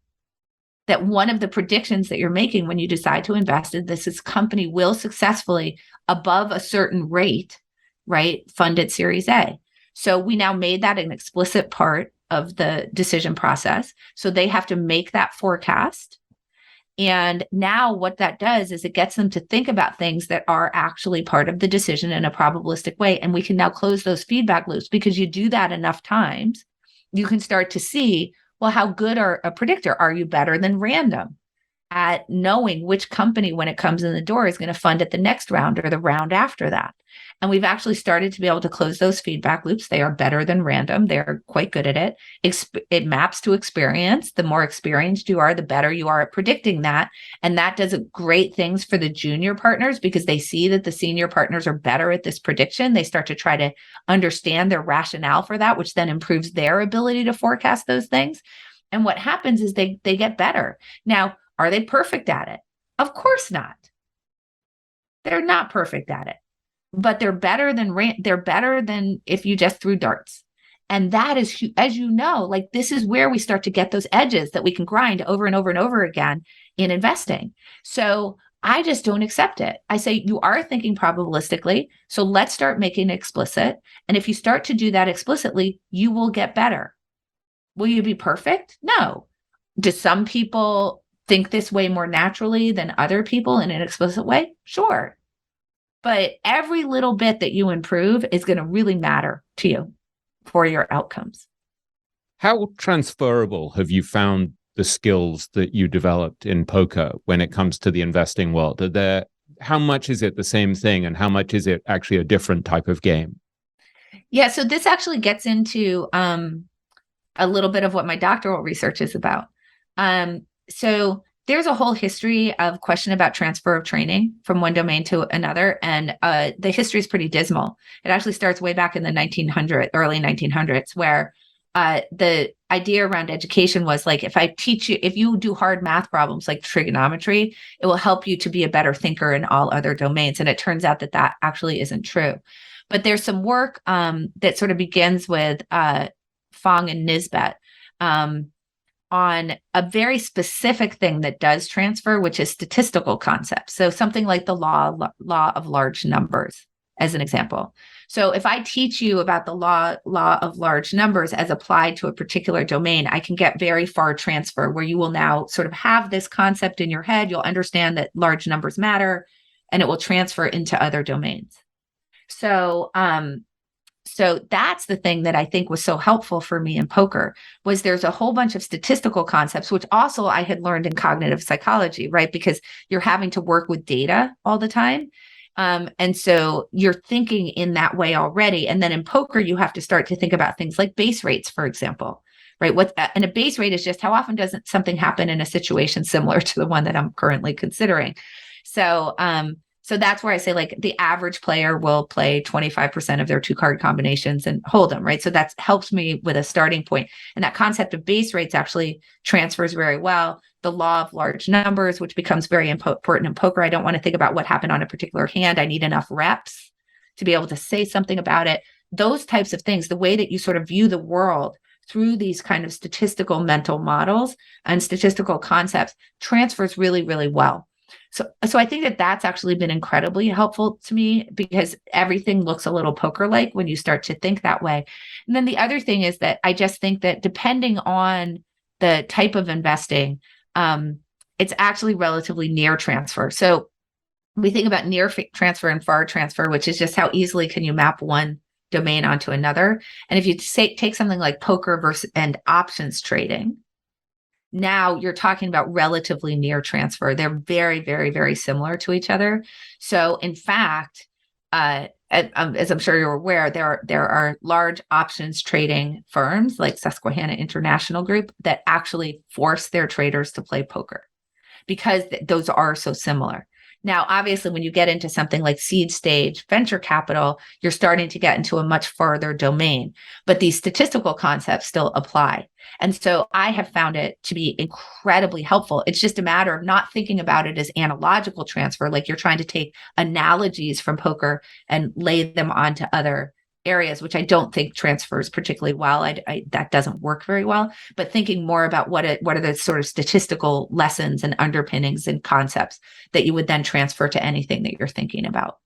[SPEAKER 1] that one of the predictions that you're making when you decide to invest in this company will successfully, above a certain rate, right, fund its Series A. So we now made that an explicit part of the decision process. So they have to make that forecast. And now what that does is it gets them to think about things that are actually part of the decision in a probabilistic way. And we can now close those feedback loops, because you do that enough times, you can start to see, well, how good are a predictor? Are you better than random at knowing which company, when it comes in the door, is going to fund it the next round or the round after that? And we've actually started to be able to close those feedback loops. They are better than random. They're quite good at it. It maps to experience. The more experienced you are, the better you are at predicting that. And that does great things for the junior partners, because they see that the senior partners are better at this prediction. They start to try to understand their rationale for that, which then improves their ability to forecast those things. And what happens is they get better. Now, are they perfect at it? Of course not. They're not perfect at it, but they're better than if you just threw darts. And that is, as you know, like, this is where we start to get those edges that we can grind over and over and over again in investing. So I just don't accept it. I say, you are thinking probabilistically, so let's start making it explicit. And if you start to do that explicitly, you will get better. Will you be perfect? No. Do some people think this way more naturally than other people in an explicit way? Sure. But every little bit that you improve is going to really matter to you for your outcomes.
[SPEAKER 2] How transferable have you found the skills that you developed in poker when it comes to the investing world? How much is it the same thing, and how much is it actually a different type of game?
[SPEAKER 1] Yeah, so this actually gets into a little bit of what my doctoral research is about. So there's a whole history of question about transfer of training from one domain to another. And the history is pretty dismal. It actually starts way back in the early 1900s, where the idea around education was like, if you do hard math problems like trigonometry, it will help you to be a better thinker in all other domains. And it turns out that actually isn't true. But there's some work that sort of begins with Fong and Nisbet on a very specific thing that does transfer, which is statistical concepts. So something like the law of large numbers, as an example. So if I teach you about the law of large numbers as applied to a particular domain, I can get very far transfer, where you will now sort of have this concept in your head. You'll understand that large numbers matter, and it will transfer into other domains. So that's the thing that I think was so helpful for me in poker, was there's a whole bunch of statistical concepts, which also I had learned in cognitive psychology, right? Because you're having to work with data all the time. And so you're thinking in that way already. And then in poker, you have to start to think about things like base rates, for example, right? And a base rate is just how often does something happen in a situation similar to the one that I'm currently considering. So that's where I say, like, the average player will play 25% of their 2-card combinations and hold them, right? So that helps me with a starting point. And that concept of base rates actually transfers very well. The law of large numbers, which becomes very important in poker. I don't want to think about what happened on a particular hand. I need enough reps to be able to say something about it. Those types of things, the way that you sort of view the world through these kind of statistical mental models and statistical concepts, transfers really, really well. So I think that that's actually been incredibly helpful to me, because everything looks a little poker-like when you start to think that way. And then the other thing is that I just think that depending on the type of investing, it's actually relatively near transfer. So we think about near transfer and far transfer, which is just how easily can you map one domain onto another. And if you take something like poker and options trading, now you're talking about relatively near transfer. They're very, very, very similar to each other. So in fact, as I'm sure you're aware, there are large options trading firms like Susquehanna International Group that actually force their traders to play poker, because those are so similar. Now, obviously, when you get into something like seed stage venture capital, you're starting to get into a much further domain, but these statistical concepts still apply. And so I have found it to be incredibly helpful. It's just a matter of not thinking about it as analogical transfer, like you're trying to take analogies from poker and lay them onto other areas, which I don't think transfers particularly well. That doesn't work very well. But thinking more about what are the sort of statistical lessons and underpinnings and concepts that you would then transfer to anything that you're thinking about.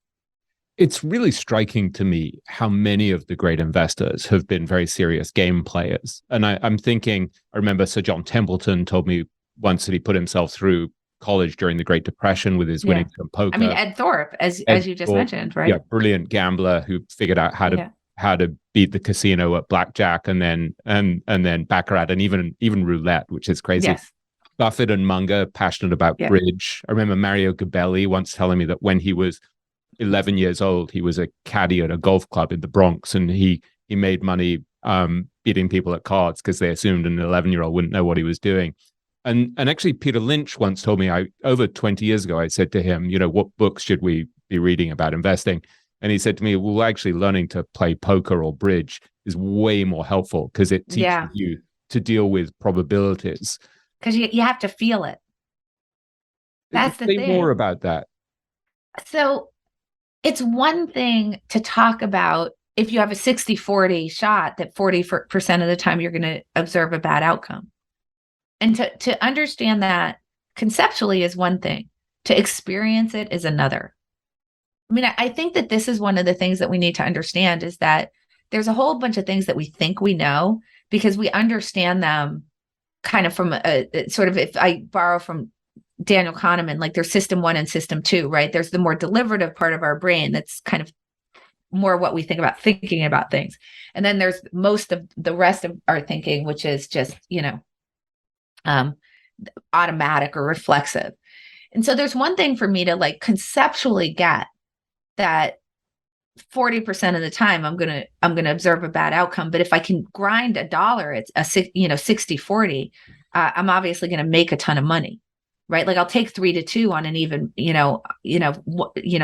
[SPEAKER 2] It's really striking to me how many of the great investors have been very serious game players. And I'm thinking, I remember Sir John Templeton told me once that he put himself through college during the Great Depression with his winnings from poker.
[SPEAKER 1] I mean, Ed Thorpe, as you just mentioned, right?
[SPEAKER 2] Yeah, brilliant gambler who figured out how to beat the casino at blackjack and then baccarat and even roulette, which is crazy.
[SPEAKER 1] Yes.
[SPEAKER 2] Buffett and Munger, passionate about bridge. I remember Mario Gabelli once telling me that when he was 11 years old, he was a caddy at a golf club in the Bronx, and he made money beating people at cards because they assumed an 11-year-old wouldn't know what he was doing. And actually, Peter Lynch once told me, over 20 years ago, I said to him, what books should we be reading about investing? And he said to me, well, actually learning to play poker or bridge is way more helpful because it teaches you to deal with probabilities.
[SPEAKER 1] Because you have to feel it. That's the thing.
[SPEAKER 2] Say more about that.
[SPEAKER 1] So it's one thing to talk about if you have a 60-40 shot that 40% of the time you're going to observe a bad outcome. And to understand that conceptually is one thing. To experience it is another. I mean, I think that this is one of the things that we need to understand is that there's a whole bunch of things that we think we know because we understand them kind of from a sort of, if I borrow from Daniel Kahneman, like there's system 1 and system 2, right? There's the more deliberative part of our brain that's kind of more what we think about thinking about things. And then there's most of the rest of our thinking, which is just, automatic or reflexive. And so there's one thing for me to like conceptually get that 40% of the time I'm going to observe a bad outcome. But if I can grind $1, it's a 60-40, I'm obviously going to make a ton of money, right? Like I'll take 3-2 on an even,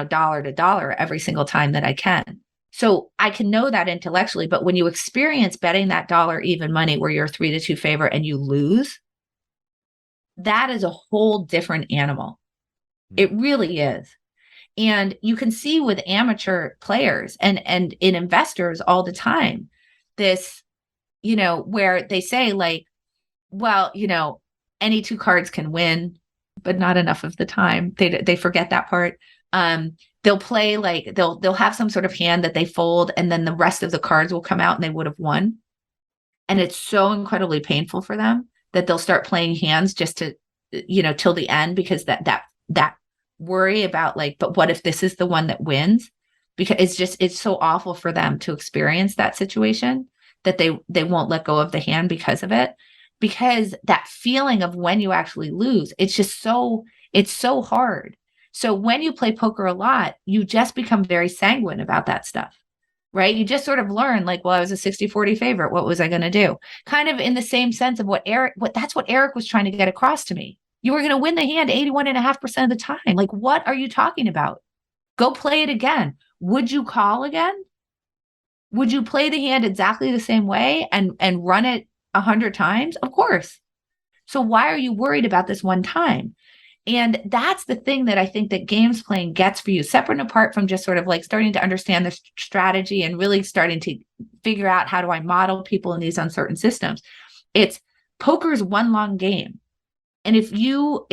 [SPEAKER 1] dollar to dollar every single time that I can. So I can know that intellectually, but when you experience betting that dollar even money where you're 3-2 favorite and you lose, that is a whole different animal. It really is. And you can see with amateur players and in investors all the time, this, where they say like, well, any 2 cards can win, but not enough of the time. They forget that part. They'll play like they'll have some sort of hand that they fold, and then the rest of the cards will come out and they would have won. And it's so incredibly painful for them that they'll start playing hands just to, till the end, because that worry about like, but what if this is the one that wins? Because it's so awful for them to experience that situation that they won't let go of the hand because of it. Because that feeling of when you actually lose, it's so hard. So when you play poker a lot, you just become very sanguine about that stuff, right? You just sort of learn like, well, I was a 60-40 favorite. What was I going to do? Kind of in the same sense of that's what Eric was trying to get across to me. You were going to win the hand 81.5% of the time. Like, what are you talking about? Go play it again. Would you call again? Would you play the hand exactly the same way and run it 100 times? Of course. So why are you worried about this one time? And that's the thing that I think that games playing gets for you, separate and apart from just sort of like starting to understand the strategy and really starting to figure out how do I model people in these uncertain systems. It's poker's one long game. And if you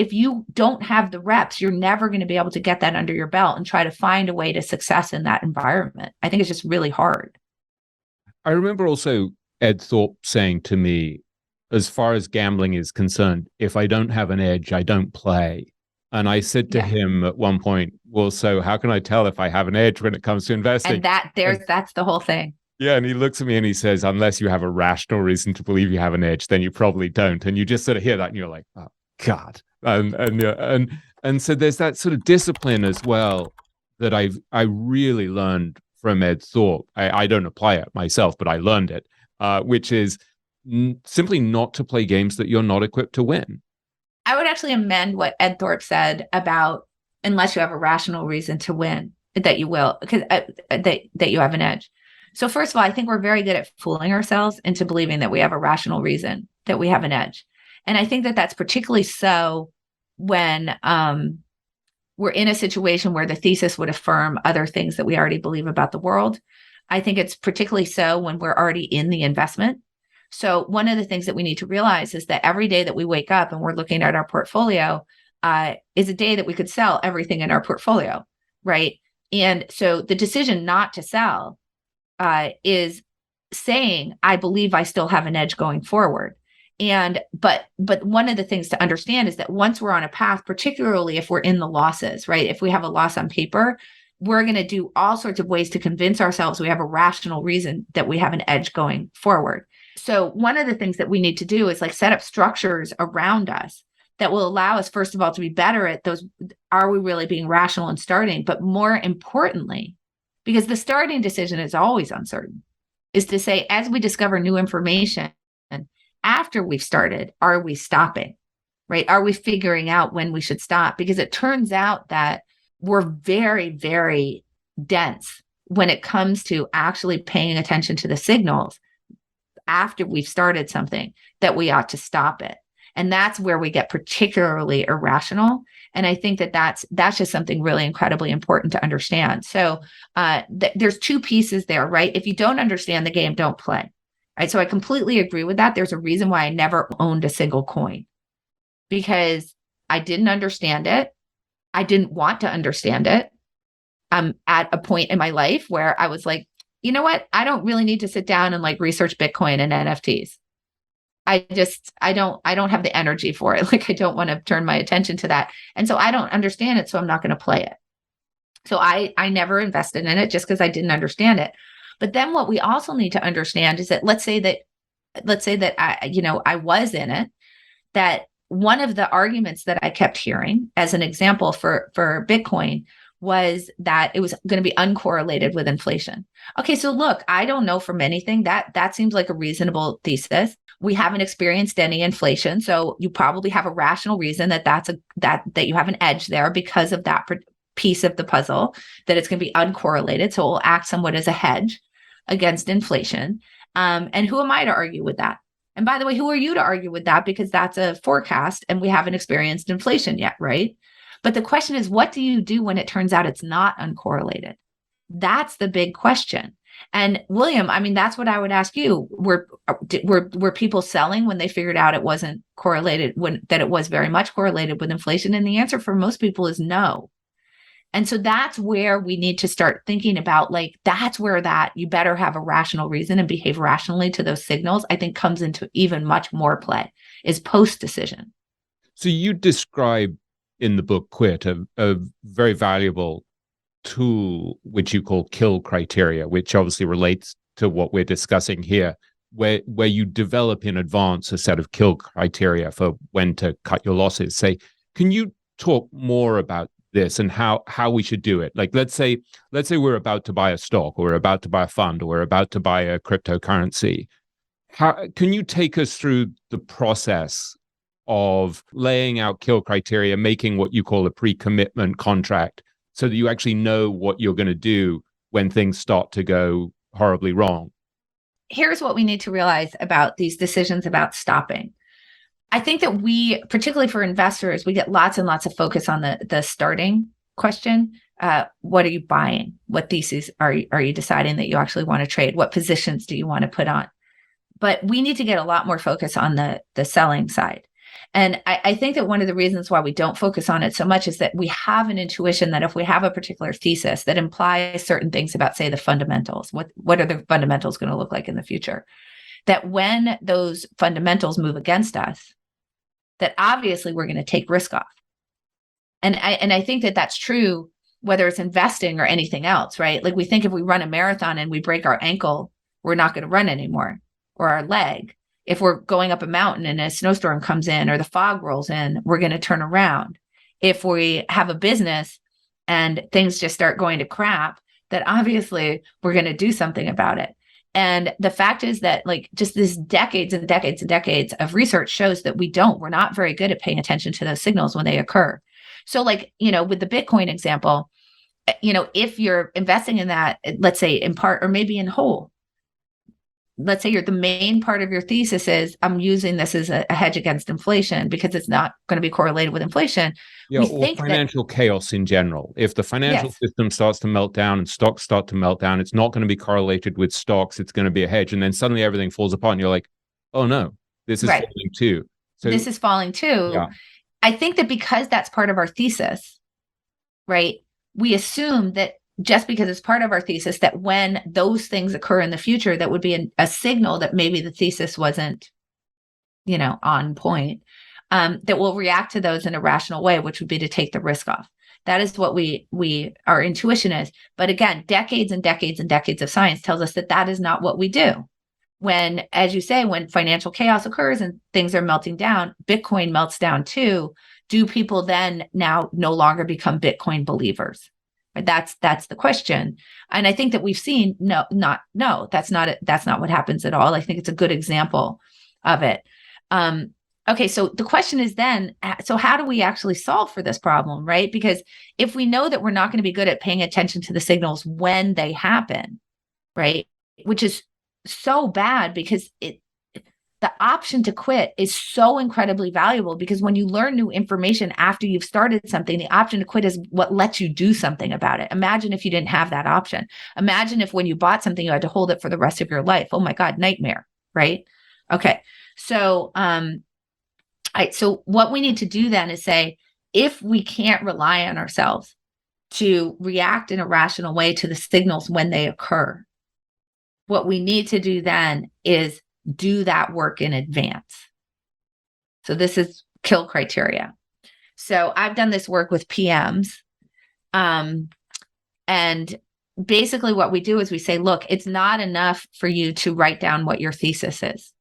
[SPEAKER 1] don't have the reps, you're never going to be able to get that under your belt and try to find a way to success in that environment. I think it's just really hard.
[SPEAKER 2] I remember also Ed Thorpe saying to me, as far as gambling is concerned, if I don't have an edge, I don't play. And I said to him at one point, well, so how can I tell if I have an edge when it comes to investing?
[SPEAKER 1] And that's the whole thing. Yeah.
[SPEAKER 2] And he looks at me and he says, unless you have a rational reason to believe you have an edge, then you probably don't. And you just sort of hear that and you're like, oh, God. And so there's that sort of discipline as well that I really learned from Ed Thorpe. I don't apply it myself, but I learned it, which is simply not to play games that you're not equipped to win.
[SPEAKER 1] I would actually amend what Ed Thorpe said about unless you have a rational reason to win, that you will, because that you have an edge. So first of all, I think we're very good at fooling ourselves into believing that we have a rational reason, that we have an edge. And I think that that's particularly so when we're in a situation where the thesis would affirm other things that we already believe about the world. I think it's particularly so when we're already in the investment. So one of the things that we need to realize is that every day that we wake up and we're looking at our portfolio is a day that we could sell everything in our portfolio, right? And so the decision not to sell is saying, I believe I still have an edge going forward. And but one of the things to understand is that once we're on a path, particularly if we're in the losses, right? If we have a loss on paper, we're going to do all sorts of ways to convince ourselves we have a rational reason that we have an edge going forward. So one of the things that we need to do is like set up structures around us that will allow us, first of all, to be better at those. Are we really being rational and starting? But more importantly, because the starting decision is always uncertain, is to say, as we discover new information, after we've started, are we stopping, right? Are we figuring out when we should stop? Because it turns out that we're very, very dense when it comes to actually paying attention to the signals after we've started something, that we ought to stop it. And that's where we get particularly irrational. And I think that that's just something really incredibly important to understand. So there's two pieces there, right? If you don't understand the game, don't play. Right. So I completely agree with that. There's a reason why I never owned a single coin, because I didn't understand it. I didn't want to understand it. I'm at a point in my life where I was like, you know what? I don't really need to sit down and like research Bitcoin and NFTs. I don't have the energy for it. Like, I don't want to turn my attention to that. And so I don't understand it. So I'm not going to play it. So I never invested in it just because I didn't understand it. But then what we also need to understand is that let's say that I was in it, that one of the arguments that I kept hearing as an example for Bitcoin was that it was going to be uncorrelated with inflation. Okay, so look, I don't know from anything that seems like a reasonable thesis. We haven't experienced any inflation, so you probably have a rational reason that you have an edge there because of that piece of the puzzle, that it's going to be uncorrelated, so it will act somewhat as a hedge against inflation. And who am I to argue with that? And by the way, who are you to argue with that? Because that's a forecast and we haven't experienced inflation yet, right? But the question is, what do you do when it turns out it's not uncorrelated? That's the big question. And William, I mean, that's what I would ask you. Were people selling when they figured out it wasn't correlated, that it was very much correlated with inflation? And the answer for most people is no. And so that's where we need to start thinking about, like, that's where that you better have a rational reason and behave rationally to those signals, I think, comes into even much more play, is post-decision.
[SPEAKER 2] So you describe in the book Quit a very valuable tool, which you call kill criteria, which obviously relates to what we're discussing here, where you develop in advance a set of kill criteria for when to cut your losses. Say, can you talk more about this and how we should do it? Like, let's say we're about to buy a stock, or we're about to buy a fund, or we're about to buy a cryptocurrency. How can you take us through the process of laying out kill criteria, making what you call a pre-commitment contract, so that you actually know what you're going to do when things start to go horribly wrong?
[SPEAKER 1] Here's what we need to realize about these decisions about stopping. I think that we, particularly for investors, we get lots and lots of focus on the starting question. What are you buying? What theses are you deciding that you actually want to trade? What positions do you want to put on? But we need to get a lot more focus on the selling side. And I think that one of the reasons why we don't focus on it so much is that we have an intuition that if we have a particular thesis that implies certain things about, say, the fundamentals, what are the fundamentals going to look like in the future, that when those fundamentals move against us, that obviously we're going to take risk off. And I think that that's true, whether it's investing or anything else, right? Like, we think if we run a marathon and we break our ankle, we're not going to run anymore, or our leg. If we're going up a mountain and a snowstorm comes in or the fog rolls in, we're going to turn around. If we have a business and things just start going to crap, that obviously we're going to do something about it. And the fact is that, like, just this decades and decades and decades of research shows that we're not very good at paying attention to those signals when they occur. So like, with the Bitcoin example, if you're investing in that, let's say in part or maybe in whole, let's say the main part of your thesis is I'm using this as a hedge against inflation because it's not going to be correlated with inflation.
[SPEAKER 2] Yeah,
[SPEAKER 1] We
[SPEAKER 2] or
[SPEAKER 1] think that,
[SPEAKER 2] financial chaos in general. If the financial
[SPEAKER 1] yes,
[SPEAKER 2] system starts to melt down and stocks start to melt down, it's not going to be correlated with stocks. It's going to be a hedge. And then suddenly everything falls apart and you're like, oh no, this is
[SPEAKER 1] right,
[SPEAKER 2] falling too. So
[SPEAKER 1] this is falling too.
[SPEAKER 2] yeah,
[SPEAKER 1] I think that because that's part of our thesis, right, we assume that just because it's part of our thesis, that when those things occur in the future, that would be a signal that maybe the thesis wasn't, on point, that we'll react to those in a rational way, which would be to take the risk off. That is what our intuition is. But again, decades and decades and decades of science tells us that that is not what we do. When, as you say, when financial chaos occurs and things are melting down, Bitcoin melts down too. Do people then now no longer become Bitcoin believers? That's the question. And I think that we've seen no, that's not it. That's not what happens at all. I think it's a good example of it. Okay, so the question is then, so how do we actually solve for this problem, right? Because if we know that we're not going to be good at paying attention to the signals when they happen, right? Which is so bad because the option to quit is so incredibly valuable, because when you learn new information after you've started something, the option to quit is what lets you do something about it. Imagine if you didn't have that option. Imagine if when you bought something, you had to hold it for the rest of your life. Oh my God, nightmare, right? Okay. So, so what we need to do then is say, if we can't rely on ourselves to react in a rational way to the signals when they occur, what we need to do then is do that work in advance. So this is kill criteria. So I've done this work with PMs. And basically what we do is we say, look, it's not enough for you to write down what your thesis is,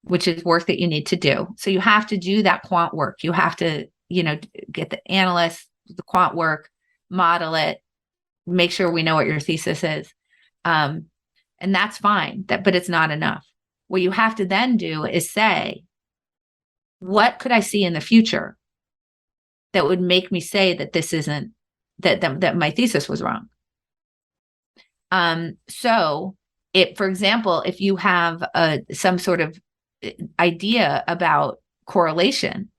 [SPEAKER 1] which is work that you need to do. So you have to do that quant work. You have to, get the analysts, the quant work, model it, make sure we know what your thesis is. And that's fine, but it's not enough. What you have to then do is say, what could I see in the future that would make me say that this isn't, that my thesis was wrong? So for example, if you have some sort of idea about correlation,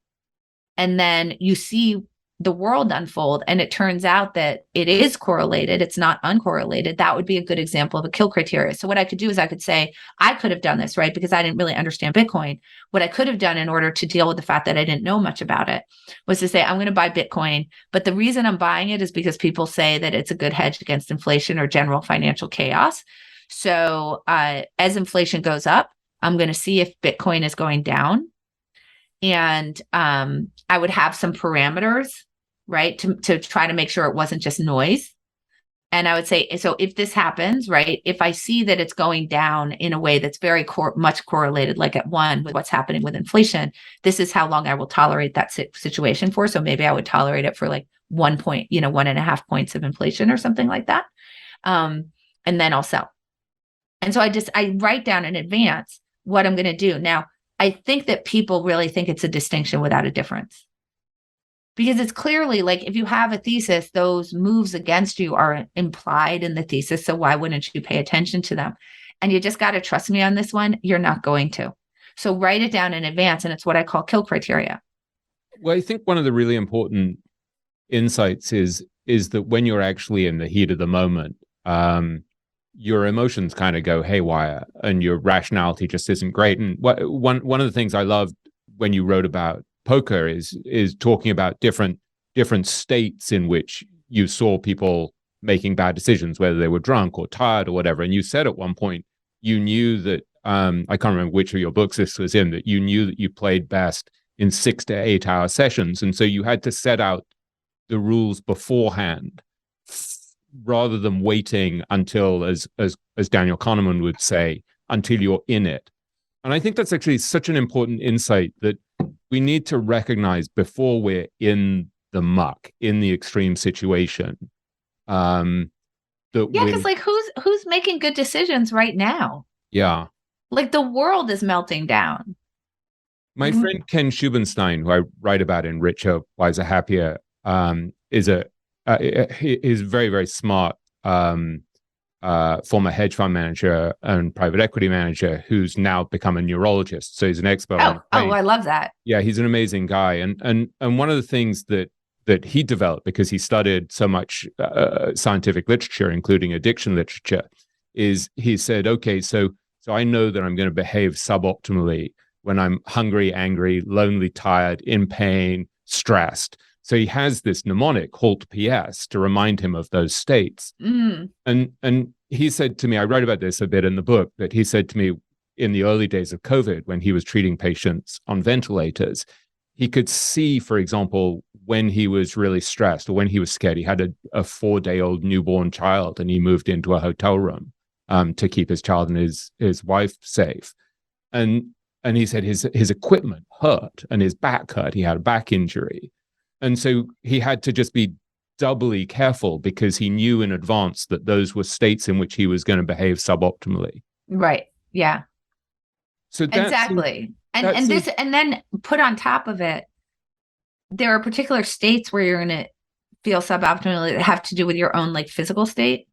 [SPEAKER 1] and then you see the world unfold and it turns out that it is correlated, it's not uncorrelated, that would be a good example of a kill criteria. So what I could do is I could say, I could have done this, right? Because I didn't really understand Bitcoin. What I could have done in order to deal with the fact that I didn't know much about it was to say, I'm going to buy Bitcoin, but the reason I'm buying it is because people say that it's a good hedge against inflation or general financial chaos. So as inflation goes up, I'm going to see if Bitcoin is going down. And I would have some parameters, right, to try to make sure it wasn't just noise. And I would say, so if this happens, right, if I see that it's going down in a way that's very much correlated, like at one with what's happening with inflation, this is how long I will tolerate that situation for. So maybe I would tolerate it for like 1 point, 1.5 points of inflation or something like that. And then I'll sell. And so I write down in advance what I'm going to do. Now, I think that people really think it's a distinction without a difference, because it's clearly like, if you have a thesis, those moves against you are implied in the thesis. So why wouldn't you pay attention to them? And you just got to trust me on this one. You're not going to. So write it down in advance. And it's what I call kill criteria.
[SPEAKER 2] Well, I think one of the really important insights is that when you're actually in the heat of the moment, your emotions kind of go haywire and your rationality just isn't great. And one of the things I loved when you wrote about poker is talking about different states in which you saw people making bad decisions, whether they were drunk or tired or whatever. And you said at one point you knew that I can't remember which of your books this was in, that you knew that you played best in 6 to 8 hour sessions, and so you had to set out the rules beforehand rather than waiting until, as Daniel Kahneman would say, until you're in it. And I think that's actually such an important insight, that we need to recognize before we're in the muck, in the extreme situation. That
[SPEAKER 1] yeah, because like who's making good decisions right now?
[SPEAKER 2] Yeah.
[SPEAKER 1] Like the world is melting down.
[SPEAKER 2] My friend Ken Schubenstein, who I write about in Richer, Wiser, Happier, is very, very smart former hedge fund manager and private equity manager who's now become a neurologist. So he's an expert on brain.
[SPEAKER 1] I love that.
[SPEAKER 2] Yeah, he's an amazing guy. And one of the things that he developed, because he studied so much scientific literature, including addiction literature, is he said, okay, so I know that I'm going to behave suboptimally when I'm hungry, angry, lonely, tired, in pain, stressed. So he has this mnemonic, Halt PS, to remind him of those states. And he said to me, I wrote about this a bit in the book, that he said to me in the early days of COVID, when he was treating patients on ventilators, he could see, for example, when he was really stressed or when he was scared. He had a 4-day-old newborn child, and he moved into a hotel room to keep his child and his wife safe. And he said his equipment hurt and his back hurt. He had a back injury. And so he had to just be doubly careful because he knew in advance that those were states in which he was going to behave suboptimally.
[SPEAKER 1] Right. Yeah.
[SPEAKER 2] So
[SPEAKER 1] exactly. And then put on top of it, there are particular states where you're going to feel suboptimally that have to do with your own like physical state.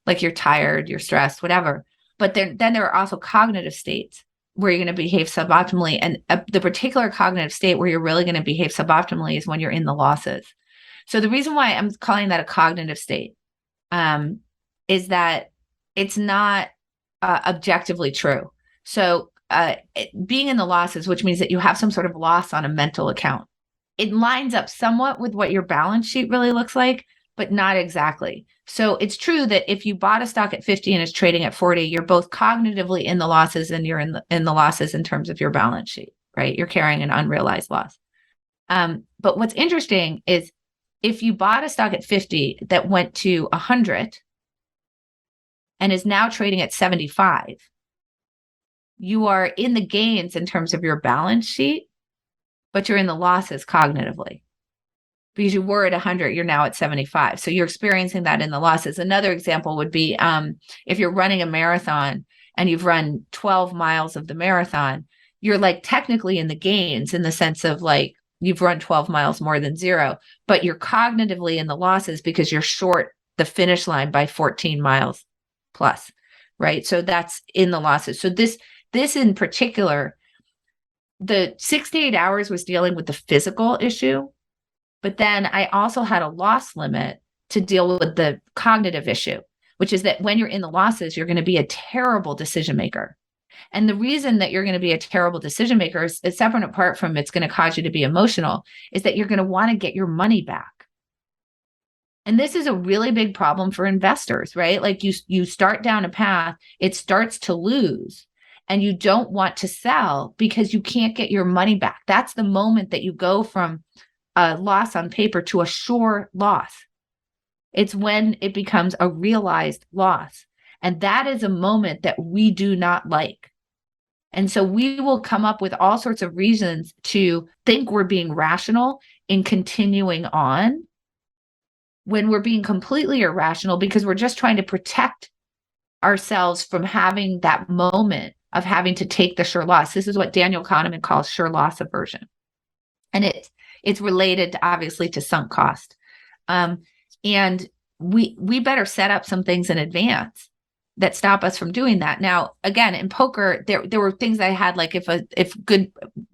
[SPEAKER 1] Like you're tired, you're stressed, whatever. But then there are also cognitive states where you're going to behave suboptimally. And the particular cognitive state where you're really going to behave suboptimally is when you're in the losses. So the reason why I'm calling that a cognitive state is that it's not objectively true. So being in the losses, which means that you have some sort of loss on a mental account, it lines up somewhat with what your balance sheet really looks like, but not exactly. So it's true that if you bought a stock at 50 and is trading at 40, you're both cognitively in the losses and you're in the losses in terms of your balance sheet, right? You're carrying an unrealized loss. But what's interesting is if you bought a stock at 50 that went to 100 and is now trading at 75, you are in the gains in terms of your balance sheet, but you're in the losses cognitively. Because you were at 100, you're now at 75. So you're experiencing that in the losses. Another example would be if you're running a marathon and you've run 12 miles of the marathon, you're like technically in the gains in the sense of like you've run 12 miles more than zero, but you're cognitively in the losses because you're short the finish line by 14 miles plus, right? So that's in the losses. So this in particular, the 68 hours was dealing with the physical issue. But then I also had a loss limit to deal with the cognitive issue, which is that when you're in the losses, you're going to be a terrible decision maker. And the reason that you're going to be a terrible decision maker is separate and apart from it's going to cause you to be emotional, is that you're going to want to get your money back. And this is a really big problem for investors, right? Like you start down a path, it starts to lose, and you don't want to sell because you can't get your money back. That's the moment that you go from a loss on paper to a sure loss. It's when it becomes a realized loss. And that is a moment that we do not like. And so we will come up with all sorts of reasons to think we're being rational in continuing on when we're being completely irrational because we're just trying to protect ourselves from having that moment of having to take the sure loss. This is what Daniel Kahneman calls sure loss aversion. And it's related obviously to sunk cost. And we better set up some things in advance that stop us from doing that. Now, again, in poker, there were things I had, like if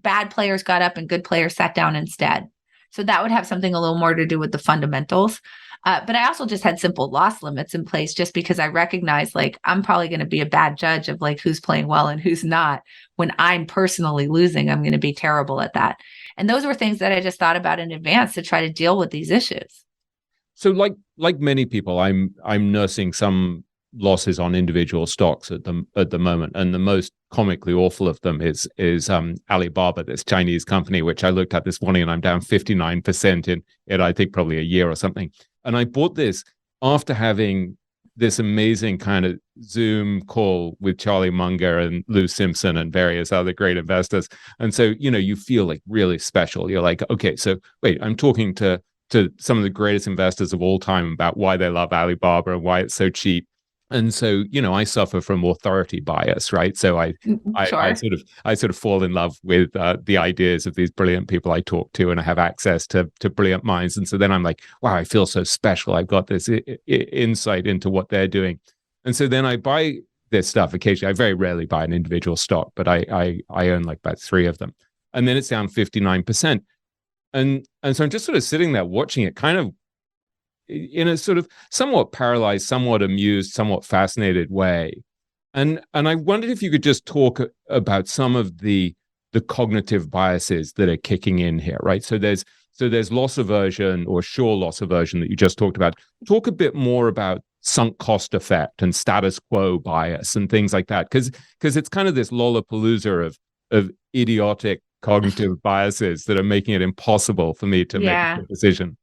[SPEAKER 1] bad players got up and good players sat down instead. So that would have something a little more to do with the fundamentals. But I also just had simple loss limits in place just because I recognized like I'm probably going to be a bad judge of like who's playing well and who's not. When I'm personally losing, I'm going to be terrible at that. And those were things that I just thought about in advance to try to deal with these issues.
[SPEAKER 2] So like many people, I'm nursing some losses on individual stocks at the moment, and the most comically awful of them is Alibaba, this Chinese company, which I looked at this morning, and I'm down 59% in I think probably a year or something. And I bought this after having this amazing kind of Zoom call with Charlie Munger and Lou Simpson and various other great investors. And so, you feel like really special. You're like, okay, so wait, I'm talking to some of the greatest investors of all time about why they love Alibaba and why it's so cheap. And so, I suffer from authority bias, right? So
[SPEAKER 1] Sure.
[SPEAKER 2] I sort of fall in love with the ideas of these brilliant people I talk to, and I have access to brilliant minds. And so then I'm like, wow, I feel so special. I've got this insight into what they're doing. And so then I buy this stuff occasionally. I very rarely buy an individual stock, but I own like about 3 of them. And then it's down 59%. And so I'm just sort of sitting there watching it, kind of in a sort of somewhat paralyzed, somewhat amused, somewhat fascinated way. And I wondered if you could just talk about some of the cognitive biases that are kicking in here, right? So there's loss aversion or sure loss aversion that you just talked about. Talk a bit more about sunk cost effect and status quo bias and things like that, because it's kind of this lollapalooza of idiotic cognitive biases that are making it impossible for me to make a decision.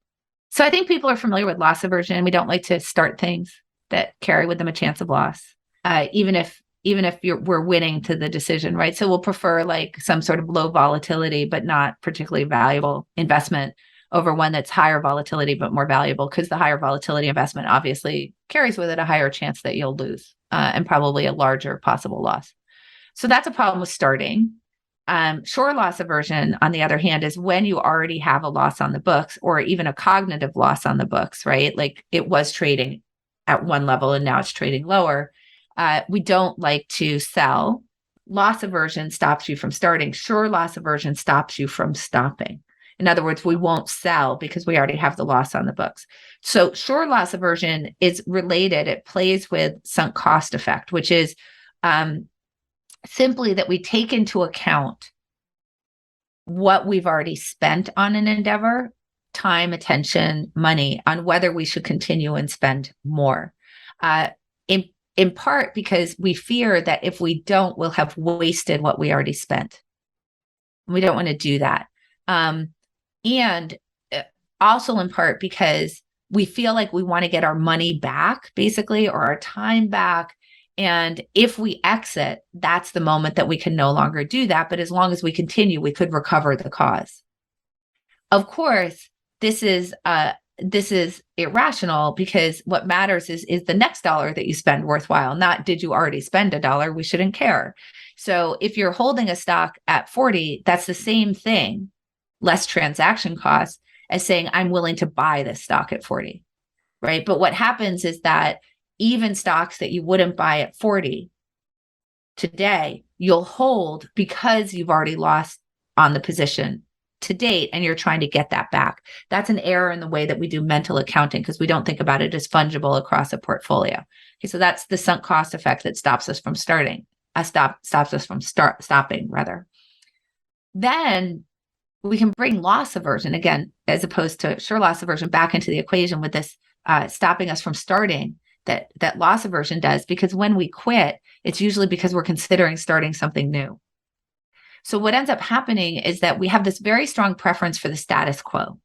[SPEAKER 1] So I think people are familiar with loss aversion. We don't like to start things that carry with them a chance of loss, even if we're winning to the decision, right? So we'll prefer like some sort of low volatility, but not particularly valuable investment over one that's higher volatility, but more valuable, because the higher volatility investment obviously carries with it a higher chance that you'll lose and probably a larger possible loss. So that's a problem with starting. Sure loss aversion, on the other hand, is when you already have a loss on the books or even a cognitive loss on the books, right? Like it was trading at one level and now it's trading lower. We don't like to sell. Loss aversion stops you from starting. Sure loss aversion stops you from stopping. In other words, we won't sell because we already have the loss on the books. So sure loss aversion is related. It plays with sunk cost effect, which is simply that we take into account what we've already spent on an endeavor, time, attention, money, on whether we should continue and spend more. In part because we fear that if we don't, we'll have wasted what we already spent. We don't want to do that. And also in part because we feel like we want to get our money back, basically, or our time back. And if we exit, that's the moment that we can no longer do that. But as long as we continue, we could recover the cause. Of course, this is irrational, because what matters is the next dollar that you spend worthwhile, not did you already spend a dollar? We shouldn't care. So if you're holding a stock at 40, that's the same thing, less transaction costs, as saying, I'm willing to buy this stock at 40, right? But what happens is that even stocks that you wouldn't buy at 40 today, you'll hold because you've already lost on the position to date and you're trying to get that back. That's an error in the way that we do mental accounting, because we don't think about it as fungible across a portfolio. Okay, so that's the sunk cost effect that stops us from stopping rather. Then we can bring loss aversion again, as opposed to sure loss aversion, back into the equation with this stopping us from starting that loss aversion does, because when we quit, it's usually because we're considering starting something new. So what ends up happening is that we have this very strong preference for the status quo,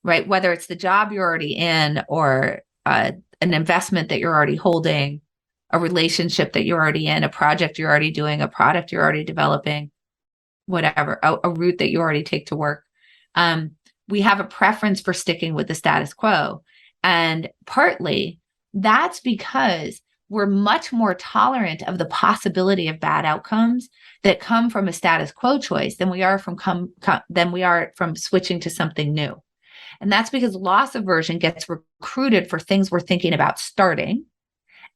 [SPEAKER 1] right? Whether it's the job you're already in, or an investment that you're already holding, a relationship that you're already in, a project you're already doing, a product you're already developing, whatever, a route that you already take to work. We have a preference for sticking with the status quo. And partly that's because we're much more tolerant of the possibility of bad outcomes that come from a status quo choice than we are from switching to something new. And that's because loss aversion gets recruited for things we're thinking about starting.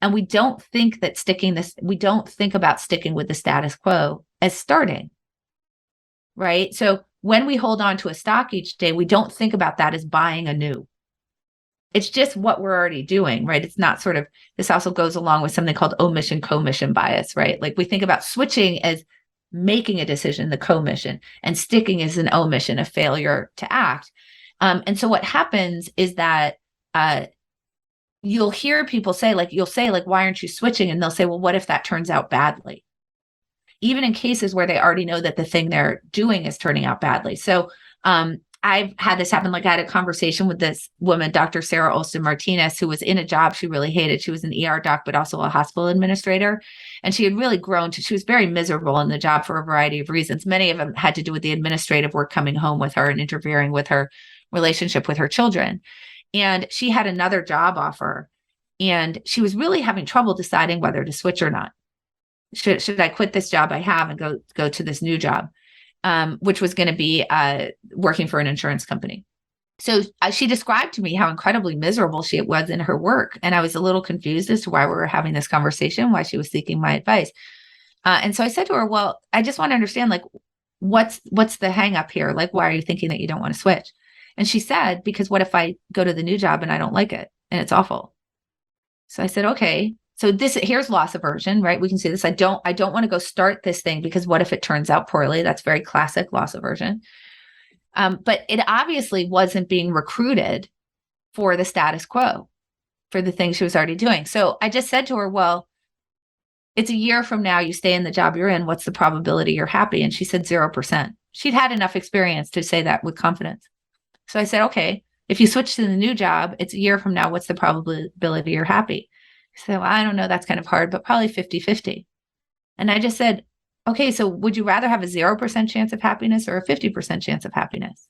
[SPEAKER 1] And we don't think about sticking with the status quo as starting, right? So when we hold on to a stock each day, we don't think about that as buying anew. It's just what we're already doing, right? It's not sort of, this also goes along with something called omission commission bias, right? Like we think about switching as making a decision, the commission, and sticking as an omission, a failure to act. And so what happens is that you'll hear people say, why aren't you switching? And they'll say, well, what if that turns out badly? Even in cases where they already know that the thing they're doing is turning out badly. So I've had this happen. Like I had a conversation with this woman, Dr. Sarah Olson Martinez, who was in a job she really hated. She was an ER doc, but also a hospital administrator. And she had really she was very miserable in the job for a variety of reasons. Many of them had to do with the administrative work coming home with her and interfering with her relationship with her children. And she had another job offer. And she was really having trouble deciding whether to switch or not. Should I quit this job I have and go to this new job, which was going to be working for an insurance company. So she described to me how incredibly miserable she was in her work. And I was a little confused as to why we were having this conversation, why she was seeking my advice. And so I said to her, well, I just want to understand, like, what's the hang up here? Like, why are you thinking that you don't want to switch? And she said, because what if I go to the new job and I don't like it and it's awful? So I said, okay. So here's loss aversion, right? We can see this. I don't want to go start this thing because what if it turns out poorly? That's very classic loss aversion. But it obviously wasn't being recruited for the status quo, for the things she was already doing. So I just said to her, well, it's a year from now, you stay in the job you're in. What's the probability you're happy? And she said 0%. She'd had enough experience to say that with confidence. So I said, okay, if you switch to the new job, it's a year from now. What's the probability you're happy? She said, well, I don't know. That's kind of hard, but probably 50-50. And I just said, okay, so would you rather have a 0% chance of happiness or a 50% chance of happiness?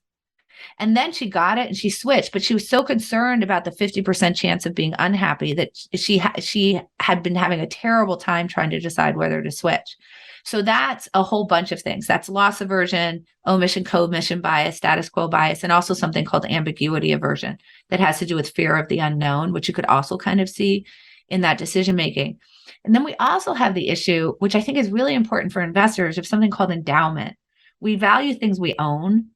[SPEAKER 1] And then she got it and she switched, but she was so concerned about the 50% chance of being unhappy that she had been having a terrible time trying to decide whether to switch. So that's a whole bunch of things. That's loss aversion, omission, commission bias, status quo bias, and also something called ambiguity aversion that has to do with fear of the unknown, which you could also kind of see in that decision making. And then we also have the issue, which I think is really important for investors, of something called endowment. We value things we own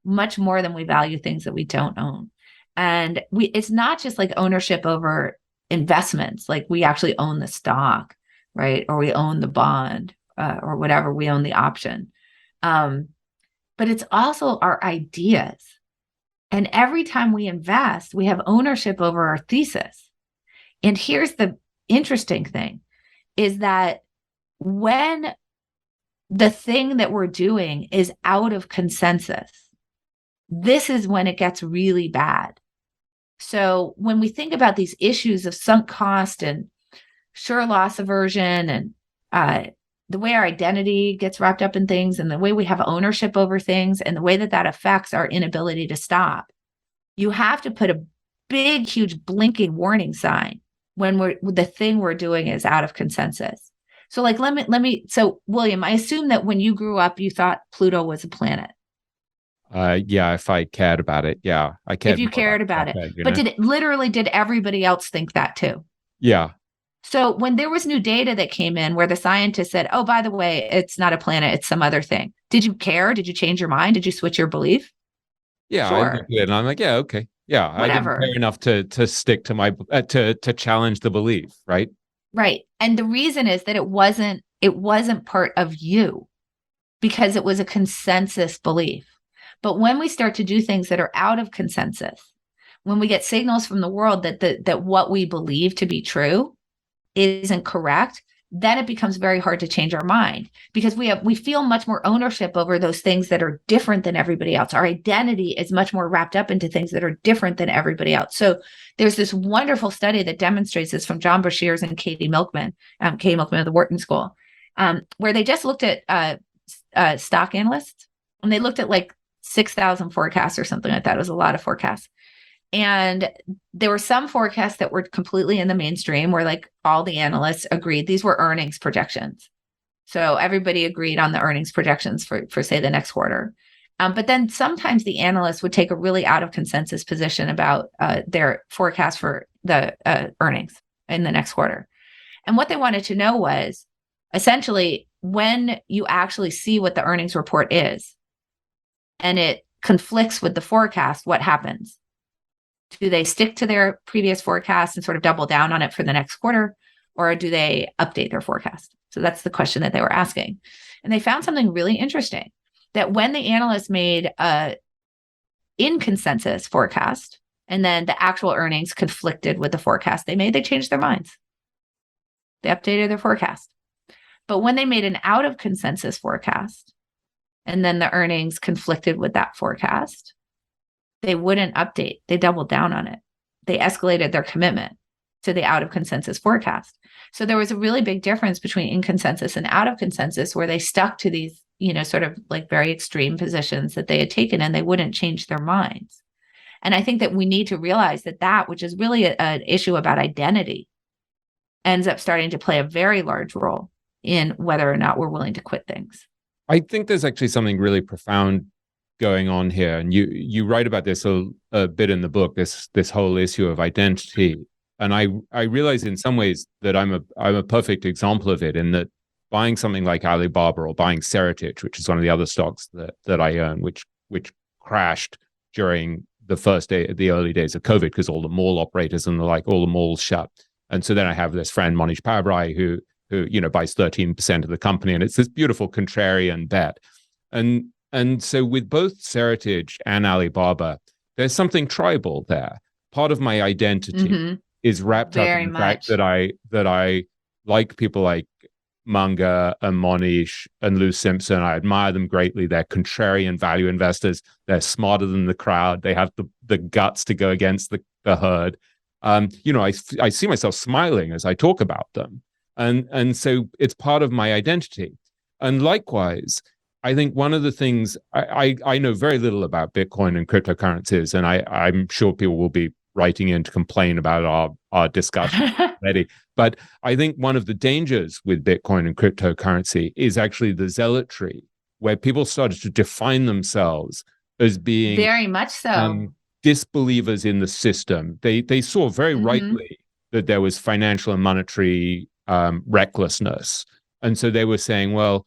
[SPEAKER 1] much more than we value things that we don't own. And it's not just like ownership over investments, like we actually own the stock, right? Or we own the bond, or whatever, we own the option. But it's also our ideas. And every time we invest, we have ownership over our thesis. And here's the interesting thing, is that when the thing that we're doing is out of consensus, this is when it gets really bad. So when we think about these issues of sunk cost and sure loss aversion and the way our identity gets wrapped up in things and the way we have ownership over things and the way that affects our inability to stop, you have to put a big, huge blinking warning sign when the thing we're doing is out of consensus. So like, so William, I assume that when you grew up, you thought Pluto was a planet.
[SPEAKER 2] Yeah, if I cared about it. Yeah, I cared.
[SPEAKER 1] If you cared about it. But did everybody else think that too?
[SPEAKER 2] Yeah.
[SPEAKER 1] So when there was new data that came in where the scientists said, oh, by the way, it's not a planet, it's some other thing. Did you care? Did you change your mind? Did you switch your belief?
[SPEAKER 2] Yeah,
[SPEAKER 1] sure.
[SPEAKER 2] I looked at it and I'm like, yeah, okay. Yeah,
[SPEAKER 1] whatever.
[SPEAKER 2] I didn't care enough to stick to my to challenge the belief, right?
[SPEAKER 1] Right. And the reason is that it wasn't part of you because it was a consensus belief. But when we start to do things that are out of consensus, when we get signals from the world that what we believe to be true isn't correct, then it becomes very hard to change our mind because we feel much more ownership over those things that are different than everybody else. Our identity is much more wrapped up into things that are different than everybody else. So there's this wonderful study that demonstrates this from John Bashir's and Katie Milkman of the Wharton School, where they just looked at stock analysts and they looked at like 6,000 forecasts or something like that. It was a lot of forecasts. And there were some forecasts that were completely in the mainstream where like all the analysts agreed these were earnings projections. So everybody agreed on the earnings projections for say the next quarter. But then sometimes the analysts would take a really out of consensus position about their forecast for the earnings in the next quarter. And what they wanted to know was essentially when you actually see what the earnings report is and it conflicts with the forecast, what happens? Do they stick to their previous forecast and sort of double down on it for the next quarter, or do they update their forecast? So that's the question that they were asking. And they found something really interesting, that when the analysts made a in consensus forecast and then the actual earnings conflicted with the forecast they made, they changed their minds. They updated their forecast. But when they made an out of consensus forecast and then the earnings conflicted with that forecast, they wouldn't update. They doubled down on it. They escalated their commitment to the out of consensus forecast. So there was a really big difference between in consensus and out of consensus, where they stuck to these, sort of like very extreme positions that they had taken and they wouldn't change their minds. And I think that we need to realize that which is really an issue about identity, ends up starting to play a very large role in whether or not we're willing to quit things.
[SPEAKER 2] I think there's actually something really profound going on here, and you write about this a bit in the book. This whole issue of identity, and I realize in some ways that I'm a perfect example of it, in that buying something like Alibaba or buying Seritage, which is one of the other stocks that I own, which crashed during the early days of COVID, because all the mall operators and all the malls shut. And so then I have this friend, Monish Pabrai, who buys 13% of the company, and it's this beautiful contrarian bet. And so with both Seritage and Alibaba, there's something tribal there. Part of my identity is wrapped up in the fact that I like people like Munger and Monish and Lou Simpson. I admire them greatly. They're contrarian value investors. They're smarter than the crowd. They have the guts to go against the herd. I see myself smiling as I talk about them. And so it's part of my identity. And likewise, I think one of the things, I know very little about Bitcoin and cryptocurrencies, and I'm sure people will be writing in to complain about our discussion already. But I think one of the dangers with Bitcoin and cryptocurrency is actually the zealotry, where people started to define themselves as being
[SPEAKER 1] very much so
[SPEAKER 2] disbelievers in the system. They saw very rightly that there was financial and monetary recklessness. And so they were saying, well,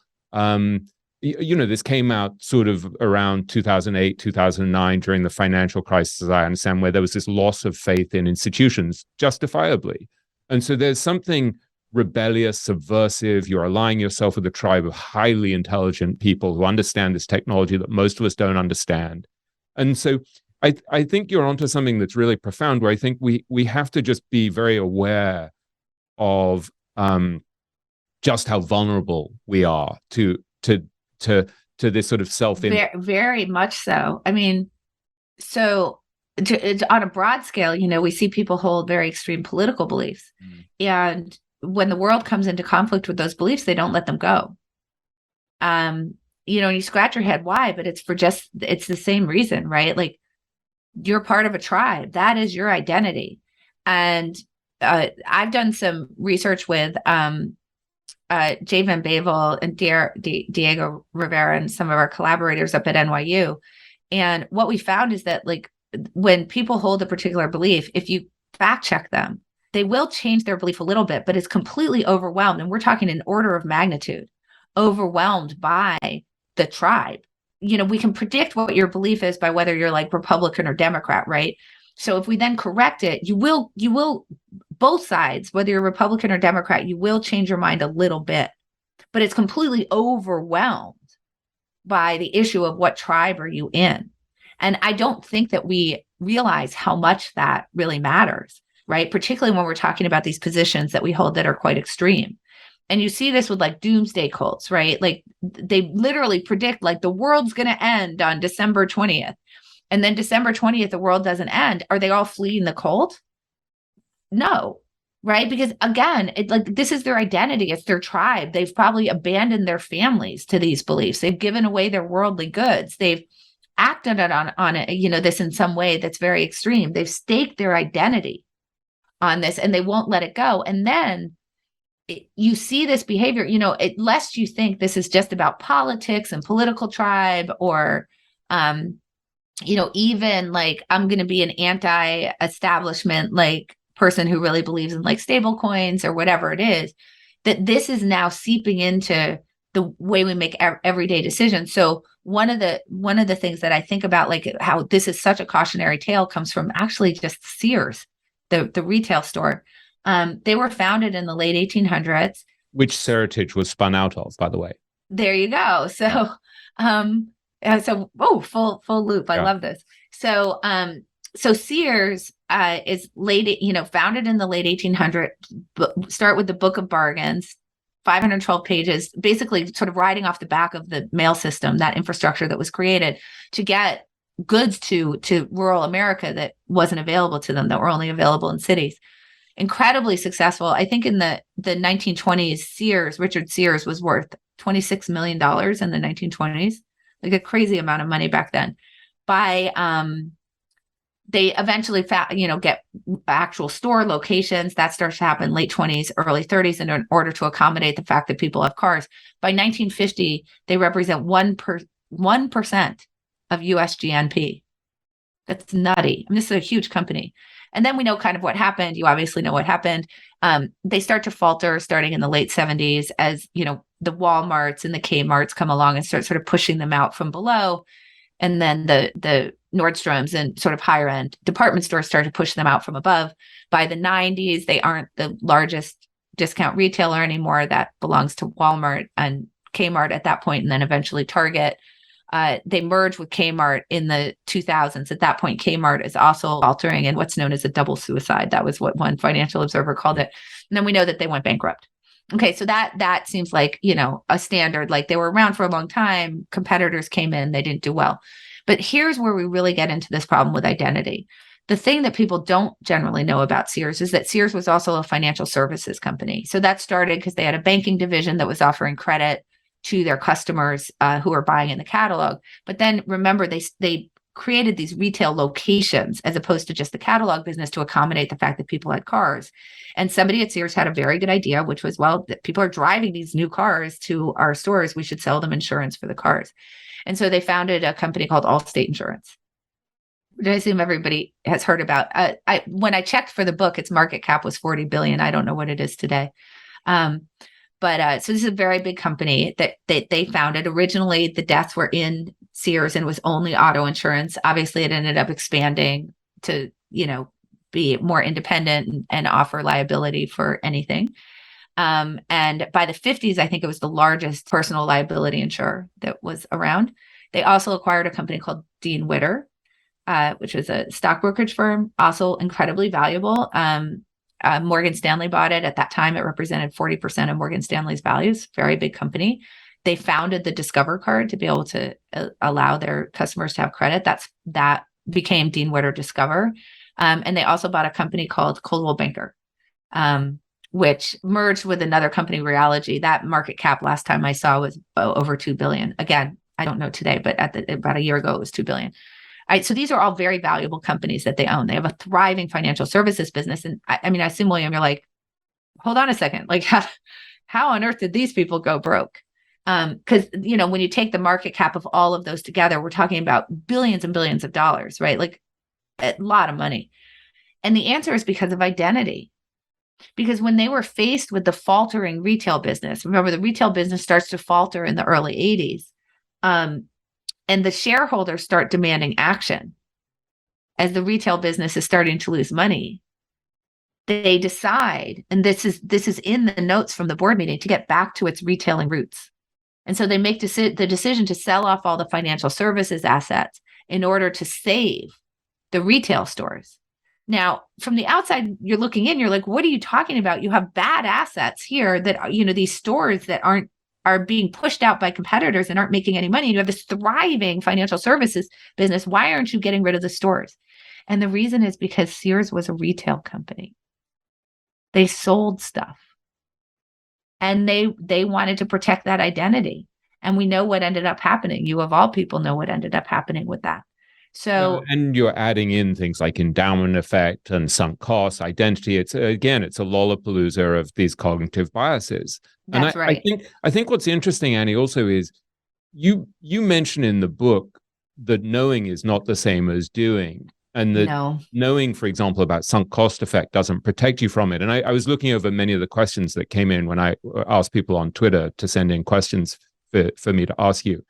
[SPEAKER 2] this came out sort of around 2008, 2009, during the financial crisis, as I understand, where there was this loss of faith in institutions, justifiably. And so there's something rebellious, subversive. You're aligning yourself with a tribe of highly intelligent people who understand this technology that most of us don't understand. And so I think you're onto something that's really profound, where I think we have to just be very aware of just how vulnerable we are to this sort of
[SPEAKER 1] very, very much so. I mean, so on a broad scale, we see people hold very extreme political beliefs, and when the world comes into conflict with those beliefs, they don't let them go. And you scratch your head why, but it's the same reason, right? Like, you're part of a tribe. That is your identity. And I've done some research with Jay Van Bavel and Diego Rivera and some of our collaborators up at NYU. And what we found is that, like, when people hold a particular belief, if you fact check them, they will change their belief a little bit, but it's completely overwhelmed. And we're talking an order of magnitude, overwhelmed by the tribe. We can predict what your belief is by whether you're like Republican or Democrat, right? So if we then correct it, you will both sides, whether you're Republican or Democrat, you will change your mind a little bit, but it's completely overwhelmed by the issue of what tribe are you in. And I don't think that we realize how much that really matters, right? Particularly when we're talking about these positions that we hold that are quite extreme. And you see this with like doomsday cults, right? Like, they literally predict like the world's going to end on December 20th. And then December 20th, the world doesn't end. Are they all fleeing the cult? No, right? Because again, this is their identity. It's their tribe. They've probably abandoned their families to these beliefs. They've given away their worldly goods. They've acted on it, this in some way that's very extreme. They've staked their identity on this, and they won't let it go. And then you see this behavior, lest you think this is just about politics and political tribe, or, even like, I'm going to be an anti-establishment, like, person who really believes in like stable coins or whatever it is, that this is now seeping into the way we make everyday decisions. So one of the things that I think about, like, how this is such a cautionary tale, comes from actually just Sears, the retail store. They were founded in the late 1800s.
[SPEAKER 2] Which Seritage was spun out of, by the way.
[SPEAKER 1] There you go. So, full loop. I love this. So Sears is founded in the late 1800s. Start with the Book of Bargains, 512 pages, basically sort of riding off the back of the mail system, that infrastructure that was created to get goods to rural America that wasn't available to them, that were only available in cities. Incredibly successful. I think in the 1920s, Richard Sears was worth $26 million in the 1920s, like a crazy amount of money back then. By they eventually get actual store locations. That starts to happen late 20s, early 30s, and in order to accommodate the fact that people have cars. By 1950, they represent 1% of US GNP. That's nutty. I mean, this is a huge company. And then we know kind of what happened. You obviously know what happened. They start to falter starting in the late 70s as, the Walmarts and the Kmarts come along and start sort of pushing them out from below. And then the Nordstroms and sort of higher end department stores start to push them out from above. By the 90s, they aren't the largest discount retailer anymore. That belongs to Walmart and Kmart at that point, and then eventually Target. They merge with Kmart in the 2000s. At that point, Kmart is also faltering in what's known as a double suicide. That was what one Financial Observer called it. And then we know that they went bankrupt. Okay, so that seems like, a standard. Like, they were around for a long time. Competitors came in, they didn't do well. But here's where we really get into this problem with identity. The thing that people don't generally know about Sears is that Sears was also a financial services company. So that started because they had a banking division that was offering credit to their customers who were buying in the catalog. But then remember, they created these retail locations as opposed to just the catalog business to accommodate the fact that people had cars. And somebody at Sears had a very good idea, which was, well, that people are driving these new cars to our stores. We should sell them insurance for the cars. And so they founded a company called Allstate Insurance, which I assume everybody has heard about. When I checked for the book, its market cap was 40 billion. I don't know what it is today. But so this is a very big company that they founded. Originally, the deaths were in Sears and was only auto insurance. Obviously, it ended up expanding to, be more independent and offer liability for anything. And by the 50s, I think it was the largest personal liability insurer that was around. They also acquired a company called Dean Witter, which was a stock brokerage firm, also incredibly valuable. Morgan Stanley bought it. At that time, it represented 40% of Morgan Stanley's values. Very big company. They founded the Discover card to be able to allow their customers to have credit. That became Dean Witter Discover. And they also bought a company called Coldwell Banker, which merged with another company, Realogy. That market cap last time I saw was over 2 billion. Again, I don't know today, but about a year ago, it was 2 billion. All right, so these are all very valuable companies that they own. They have a thriving financial services business. And I mean, I assume, William, you're like, hold on a second. Like, how on earth did these people go broke? Because, when you take the market cap of all of those together, we're talking about billions and billions of dollars, right? Like, a lot of money. And the answer is because of identity. Because when they were faced with the faltering retail business, remember, the retail business starts to falter in the early 80s. And the shareholders start demanding action as the retail business is starting to lose money. They decide, and this is in the notes from the board meeting, to get back to its retailing roots. And so they make the decision to sell off all the financial services assets in order to save the retail stores. Now, from the outside, you're looking in, you're like, what are you talking about? You have bad assets here that, these stores that are being pushed out by competitors and aren't making any money. You have this thriving financial services business. Why aren't you getting rid of the stores? And the reason is because Sears was a retail company. They sold stuff. And they wanted to protect that identity. And we know what ended up happening. You, of all people, know what ended up happening with that. So,
[SPEAKER 2] and you're adding in things like endowment effect and sunk costs, identity. It's a lollapalooza of these cognitive biases.
[SPEAKER 1] That's right.
[SPEAKER 2] I think what's interesting, Annie, also is you mention in the book that knowing is not the same as doing, and that knowing, for example, about sunk cost effect doesn't protect you from it. And I was looking over many of the questions that came in when I asked people on Twitter to send in questions for me to ask you.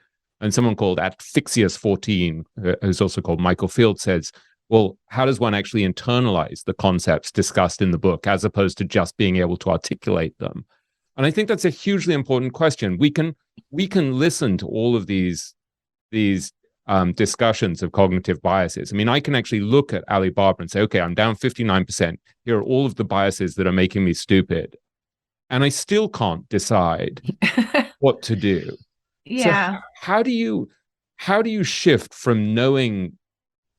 [SPEAKER 2] And someone called @Fixius14, who's also called Michael Field, says, well, how does one actually internalize the concepts discussed in the book as opposed to just being able to articulate them? And I think that's a hugely important question. We can listen to all of these discussions of cognitive biases. I mean, I can actually look at Alibaba and say, okay, I'm down 59%. Here are all of the biases that are making me stupid. And I still can't decide what to do.
[SPEAKER 1] Yeah.
[SPEAKER 2] So how do you shift from knowing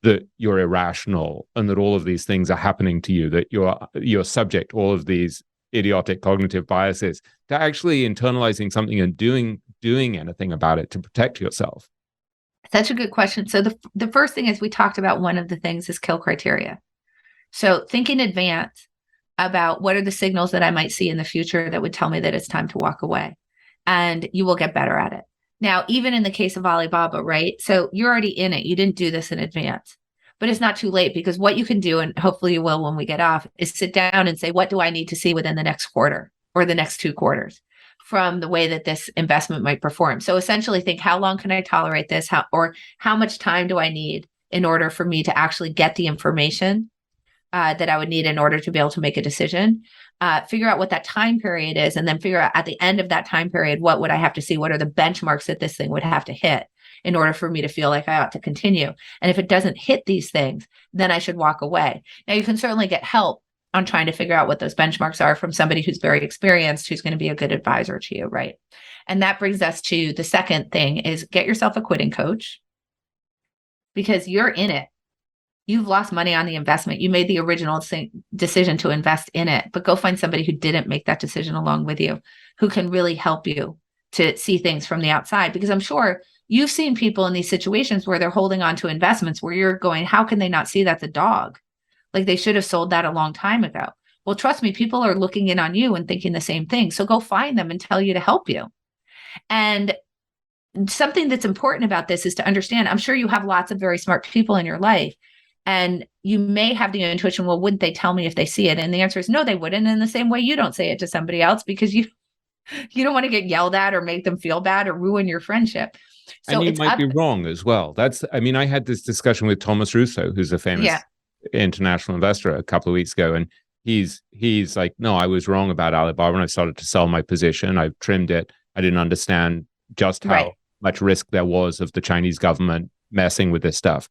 [SPEAKER 2] that you're irrational and that all of these things are happening to you, that you're subject to all of these idiotic cognitive biases, to actually internalizing something and doing anything about it to protect yourself?
[SPEAKER 1] Such a good question. So the first thing is we talked about one of the things is kill criteria. So think in advance about what are the signals that I might see in the future that would tell me that it's time to walk away. And you will get better at it. Now, even in the case of Alibaba, right? So you're already in it. You didn't do this in advance. But it's not too late, because what you can do, and hopefully you will when we get off, is sit down and say, what do I need to see within the next quarter or the next 2 quarters from the way that this investment might perform? So essentially think, how long can I tolerate this? How much time do I need in order for me to actually get the information that I would need in order to be able to make a decision? Figure out what that time period is, and then figure out at the end of that time period, what would I have to see? What are the benchmarks that this thing would have to hit in order for me to feel like I ought to continue? And if it doesn't hit these things, then I should walk away. Now, you can certainly get help on trying to figure out what those benchmarks are from somebody who's very experienced, who's going to be a good advisor to you, right? And that brings us to the second thing is get yourself a quitting coach, because you're in it. You've lost money on the investment. You made the original decision to invest in it, but go find somebody who didn't make that decision along with you, who can really help you to see things from the outside. Because I'm sure you've seen people in these situations where they're holding on to investments where you're going, how can they not see that's a dog? Like, they should have sold that a long time ago. Well, trust me, people are looking in on you and thinking the same thing. So go find them and tell you to help you. And something that's important about this is to understand, I'm sure you have lots of very smart people in your life, and you may have the intuition, well, wouldn't they tell me if they see it? And the answer is no, they wouldn't. In the same way, you don't say it to somebody else because you don't want to get yelled at or make them feel bad or ruin your friendship. So
[SPEAKER 2] and you might be wrong as well. I had this discussion with Thomas Russo, who's a famous international investor, a couple of weeks ago, and he's like, no, I was wrong about Alibaba, and I started to sell my position. I trimmed it. I didn't understand just how much risk there was of the Chinese government messing with this stuff.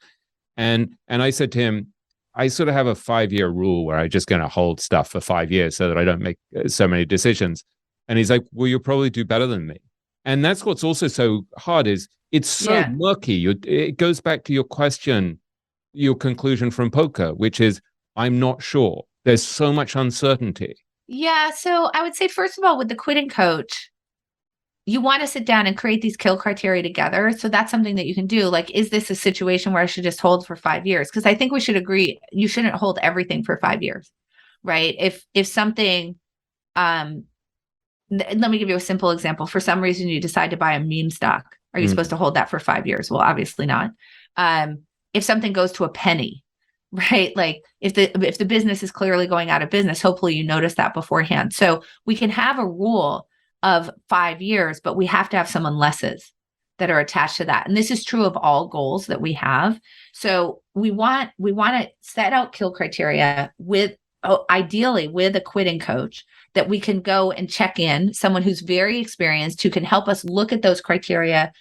[SPEAKER 2] And I said to him, I sort of have a 5-year rule where I'm just going to hold stuff for 5 years so that I don't make so many decisions. And he's like, well, you'll probably do better than me. And that's what's also so hard, is it's so murky. It goes back to your question, your conclusion from poker, which is, I'm not sure. There's so much uncertainty.
[SPEAKER 1] Yeah. So I would say, first of all, with the quitting coach, you want to sit down and create these kill criteria together. So that's something that you can do. Like, is this a situation where I should just hold for 5 years? Because I think we should agree, you shouldn't hold everything for 5 years, right? If something, let me give you a simple example. For some reason, you decide to buy a meme stock. Are you supposed to hold that for 5 years? Well, obviously not. If something goes to a penny, right? Like if the business is clearly going out of business, hopefully you notice that beforehand. So we can have a rule of 5 years, but we have to have some unlesses that are attached to that. And this is true of all goals that we have. So we want to set out kill criteria with, ideally with a quitting coach that we can go and check in, someone who's very experienced, who can help us look at those criteria,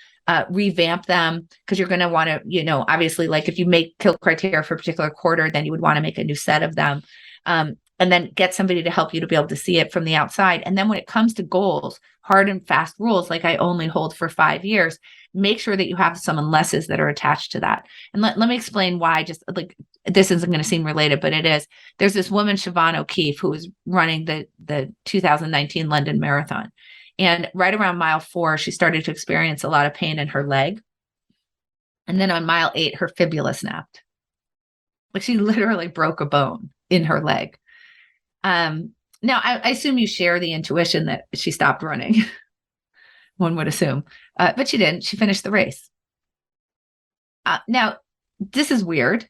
[SPEAKER 1] revamp them, because you're going to want to, obviously, like if you make kill criteria for a particular quarter, then you would want to make a new set of them. And then get somebody to help you to be able to see it from the outside. And then when it comes to goals, hard and fast rules, like I only hold for 5 years, make sure that you have some unlesses that are attached to that. And let me explain why, just like, this isn't going to seem related, but it is. There's this woman, Siobhan O'Keefe, who was running the 2019 London Marathon. And right around mile 4, she started to experience a lot of pain in her leg. And then on mile 8, her fibula snapped. Like, she literally broke a bone in her leg. Now, I assume you share the intuition that she stopped running. One would assume, but she didn't. She finished the race. Now, this is weird.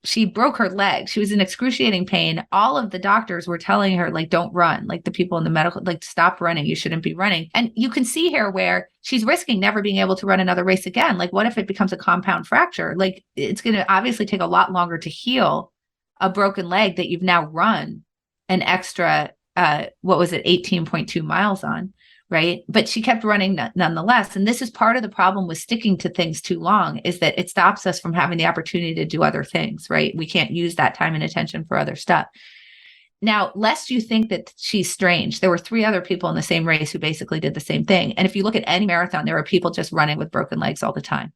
[SPEAKER 1] She broke her leg. She was in excruciating pain. All of the doctors were telling her, like, don't run. Like, the people in the medical, like, stop running. You shouldn't be running. And you can see here where she's risking never being able to run another race again. Like, what if it becomes a compound fracture? Like, it's going to obviously take a lot longer to heal a broken leg that you've now run an extra, 18.2 miles on, right? But she kept running nonetheless. And this is part of the problem with sticking to things too long, is that it stops us from having the opportunity to do other things, right? We can't use that time and attention for other stuff. Now, lest you think that she's strange, there were 3 other people in the same race who basically did the same thing. And if you look at any marathon, there are people just running with broken legs all the time.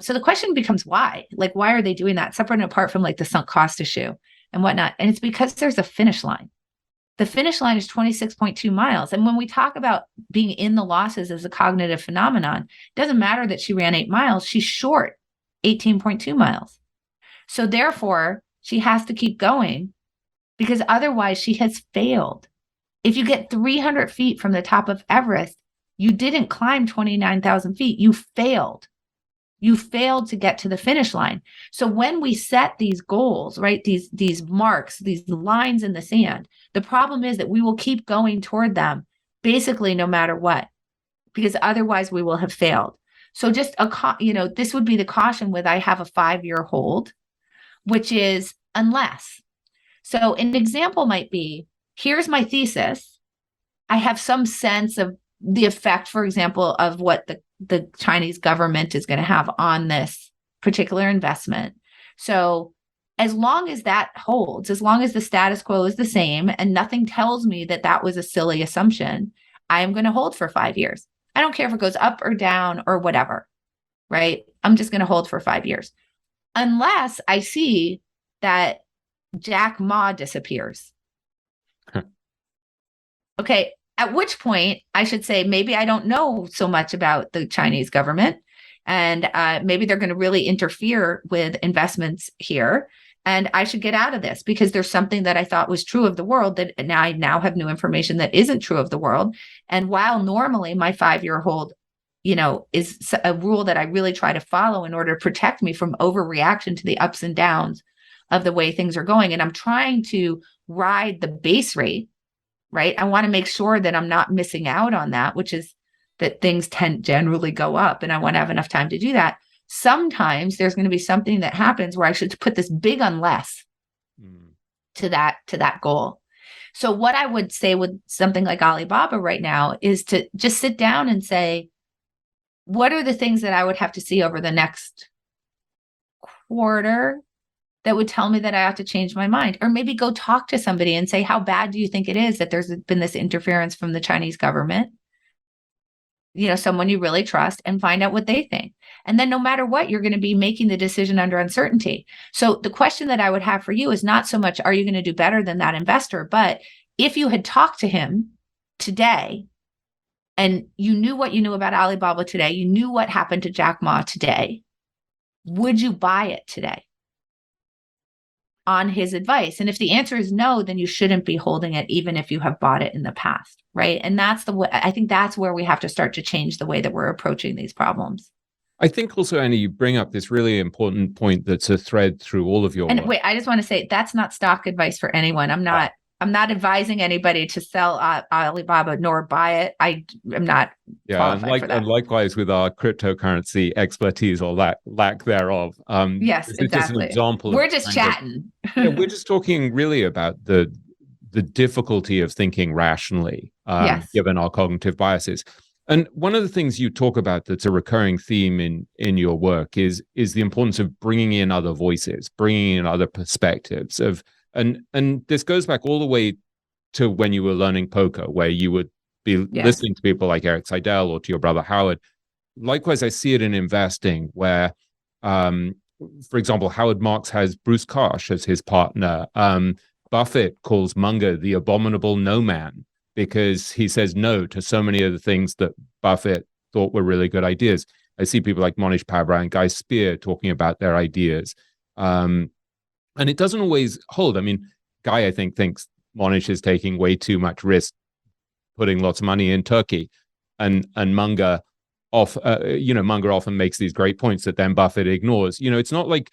[SPEAKER 1] So the question becomes why? Like, why are they doing that? Separate and apart from like the sunk cost issue and whatnot. And it's because there's a finish line. The finish line is 26.2 miles. And when we talk about being in the losses as a cognitive phenomenon, it doesn't matter that she ran 8 miles, she's short 18.2 miles. So therefore, she has to keep going because otherwise she has failed. If you get 300 feet from the top of Everest, you didn't climb 29,000 feet. You failed. You failed to get to the finish line. So when we set these goals, right, these marks, these lines in the sand, the problem is that we will keep going toward them basically no matter what, because otherwise we will have failed. So just this would be the caution with I have a 5-year hold, which is unless. So an example might be, here's my thesis. I have some sense of the effect, for example, of what the Chinese government is going to have on this particular investment. So as long as that holds, as long as the status quo is the same and nothing tells me that that was a silly assumption, I am going to hold for 5 years. I don't care if it goes up or down or whatever, right? I'm just going to hold for 5 years. Unless I see that Jack Ma disappears. Okay, at which point I should say, maybe I don't know so much about the Chinese government, and maybe they're going to really interfere with investments here, and I should get out of this because there's something that I thought was true of the world that I now have new information that isn't true of the world. And while normally my 5-year hold, is a rule that I really try to follow in order to protect me from overreaction to the ups and downs of the way things are going, and I'm trying to ride the base rate, right? I want to make sure that I'm not missing out on that, which is that things generally go up, and I want to have enough time to do that. Sometimes there's going to be something that happens where I should put this big unless to that goal. So what I would say with something like Alibaba right now is to just sit down and say, what are the things that I would have to see over the next quarter that would tell me that I have to change my mind? Or maybe go talk to somebody and say, how bad do you think it is that there's been this interference from the Chinese government? Someone you really trust, and find out what they think. And then no matter what, you're going to be making the decision under uncertainty. So the question that I would have for you is not so much, are you going to do better than that investor? But if you had talked to him today and you knew what you knew about Alibaba today, you knew what happened to Jack Ma today, would you buy it today on his advice? And if the answer is no, then you shouldn't be holding it, even if you have bought it in the past, right? And that's the way, I think that's where we have to start to change the way that we're approaching these problems.
[SPEAKER 2] I think also, Annie, you bring up this really important point that's a thread through all of your work.
[SPEAKER 1] Wait, I just want to say that's not stock advice for anyone. I'm not advising anybody to sell Alibaba nor buy it. I am not qualified for that.
[SPEAKER 2] And likewise with our cryptocurrency expertise or lack thereof.
[SPEAKER 1] Yes, exactly.
[SPEAKER 2] Just an example.
[SPEAKER 1] We're just chatting.
[SPEAKER 2] We're just talking really about the difficulty of thinking rationally, given our cognitive biases. And one of the things you talk about that's a recurring theme in your work is the importance of bringing in other voices, bringing in other perspectives and this goes back all the way to when you were learning poker, where you would be listening to people like Eric Seidel or to your brother Howard. Likewise, I see it in investing where, for example, Howard Marks has Bruce Karsh as his partner. Buffett calls Munger the abominable no man, because he says no to so many of the things that Buffett thought were really good ideas. I see people like Monish Pabrai and Guy Spear talking about their ideas. And it doesn't always hold. I mean, Guy, I think, thinks Monish is taking way too much risk putting lots of money in Turkey. And Munger Munger often makes these great points that then Buffett ignores. It's not like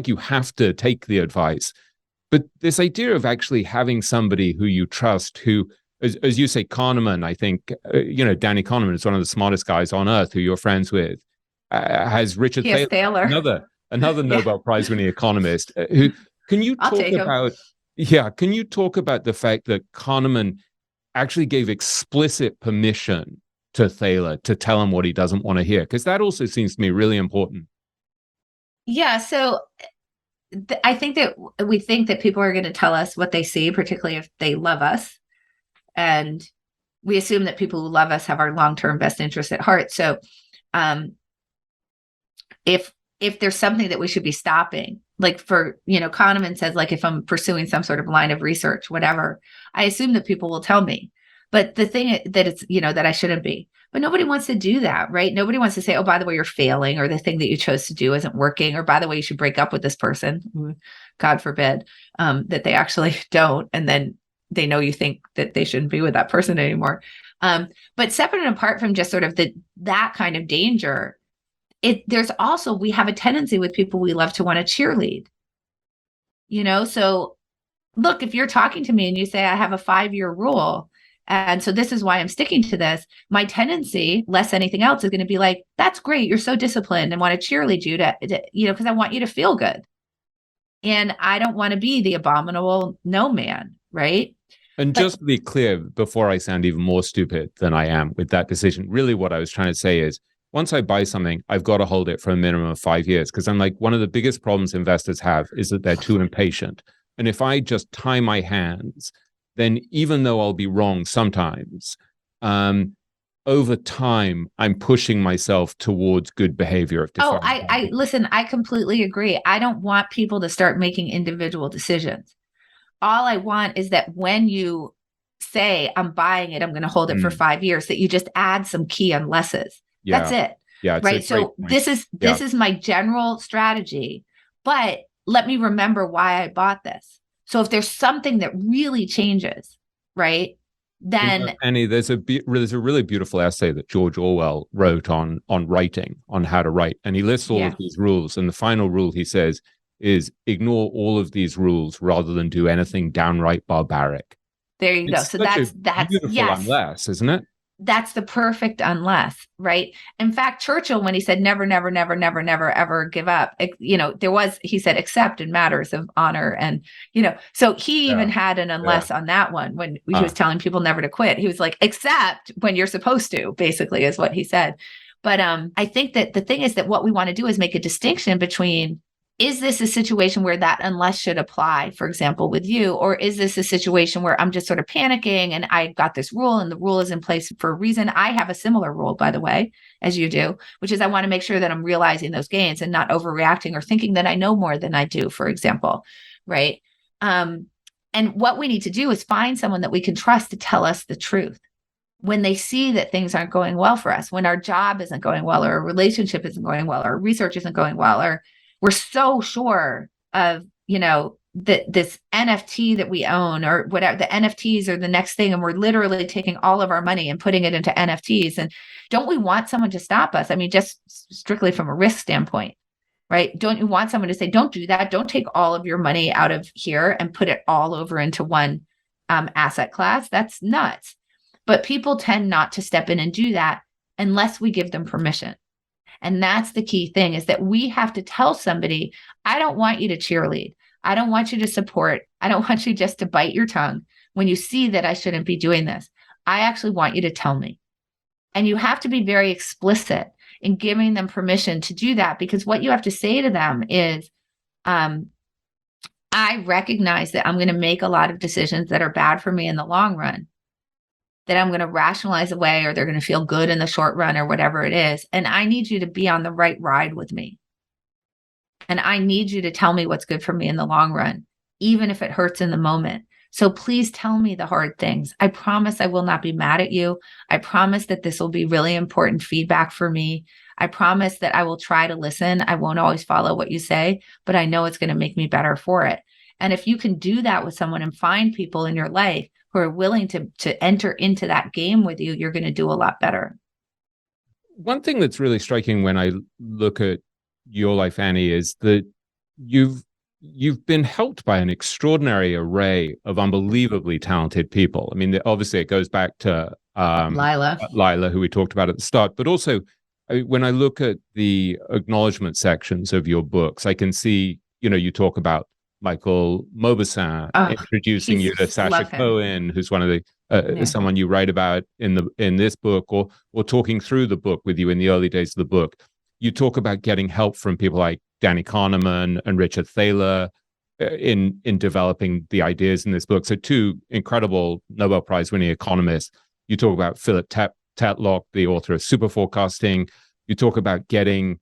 [SPEAKER 2] you have to take the advice, but this idea of actually having somebody who you trust, who, as you say, Kahneman, I think, Danny Kahneman is one of the smartest guys on earth who you're friends with, has Richard Thaler, another Nobel Prize winning economist. Can you talk about the fact that Kahneman actually gave explicit permission to Thaler to tell him what he doesn't want to hear? Because that also seems to me really important.
[SPEAKER 1] Yeah, so I think that we think that people are going to tell us what they see, particularly if they love us. And we assume that people who love us have our long-term best interests at heart. So if there's something that we should be stopping, like for, Kahneman says, like, if I'm pursuing some sort of line of research, whatever, I assume that people will tell me. But the thing that it's, that I shouldn't be. But nobody wants to do that, right? Nobody wants to say, oh, by the way, you're failing, or the thing that you chose to do isn't working, or by the way, you should break up with this person. God forbid that they actually don't. And then they know you think that they shouldn't be with that person anymore. But separate and apart from just sort of that kind of danger, there's also, we have a tendency with people we love to want to cheerlead, so look, if you're talking to me and you say, I have a 5-year rule, and so this is why I'm sticking to this, my tendency, less anything else, is going to be like, that's great, you're so disciplined, and want to cheerlead you to because I want you to feel good. And I don't want to be the abominable no man, right?
[SPEAKER 2] And just to be clear, before I sound even more stupid than I am with that decision, really what I was trying to say is, once I buy something, I've got to hold it for a minimum of 5 years, because I'm like, one of the biggest problems investors have is that they're too impatient. And if I just tie my hands, then even though I'll be wrong sometimes, over time, I'm pushing myself towards good behavior.
[SPEAKER 1] I listen, I completely agree. I don't want people to start making individual decisions. All I want is that when you say, I'm buying it, I'm going to hold it for 5 years, that you just add some key unlesses.
[SPEAKER 2] Yeah.
[SPEAKER 1] That's it.
[SPEAKER 2] Yeah.
[SPEAKER 1] Right. So this is my general strategy, but let me remember why I bought this. So if there's something that really changes, right, then
[SPEAKER 2] Annie, there's a really beautiful essay that George Orwell wrote on writing, on how to write, and he lists all of these rules. And the final rule, he says, is ignore all of these rules rather than do anything downright barbaric.
[SPEAKER 1] There you go. So that's
[SPEAKER 2] beautiful, unless, isn't it?
[SPEAKER 1] That's the perfect unless, right? In fact, Churchill, when he said never, never, never, never, never, ever give up, he said, except in matters of honor. And, so he even had an unless on that one when he was telling people never to quit. He was like, except when you're supposed to, basically, is what he said. But I think that the thing is that what we want to do is make a distinction between, is this a situation where that unless should apply, for example, with you? Or is this a situation where I'm just sort of panicking and I got this rule and the rule is in place for a reason? I have a similar rule, by the way, as you do, which is I want to make sure that I'm realizing those gains and not overreacting or thinking that I know more than I do, for example, right? And what we need to do is find someone that we can trust to tell us the truth. When they see that things aren't going well for us, when our job isn't going well, or a relationship isn't going well, or research isn't going well, or we're so sure of, this NFT that we own, or whatever, the NFTs are the next thing. And we're literally taking all of our money and putting it into NFTs. And don't we want someone to stop us? I mean, just strictly from a risk standpoint, right? Don't you want someone to say, don't do that. Don't take all of your money out of here and put it all over into one asset class. That's nuts. But people tend not to step in and do that unless we give them permission. And that's the key thing, is that we have to tell somebody, I don't want you to cheerlead. I don't want you to support. I don't want you just to bite your tongue when you see that I shouldn't be doing this. I actually want you to tell me. And you have to be very explicit in giving them permission to do that, because what you have to say to them is, I recognize that I'm going to make a lot of decisions that are bad for me in the long run, that I'm going to rationalize away, or they're going to feel good in the short run, or whatever it is. And I need you to be on the right ride with me. And I need you to tell me what's good for me in the long run, even if it hurts in the moment. So please tell me the hard things. I promise I will not be mad at you. I promise that this will be really important feedback for me. I promise that I will try to listen. I won't always follow what you say, but I know it's going to make me better for it. And if you can do that with someone and find people in your life who are willing to enter into that game with you, you're going to do a lot better.
[SPEAKER 2] One thing that's really striking when I look at your life, Annie, is that you've been helped by an extraordinary array of unbelievably talented people. I mean, obviously it goes back to Lila, who we talked about at the start, but also when I look at the acknowledgement sections of your books, I can see, you talk about Michael Mauboussin introducing you to Sasha Cohen, who's one of the someone you write about in this book, or talking through the book with you in the early days of the book. You talk about getting help from people like Daniel Kahneman and Richard Thaler in developing the ideas in this book. So two incredible Nobel Prize winning economists. You talk about Philip Tetlock, the author of Super Forecasting. You talk about getting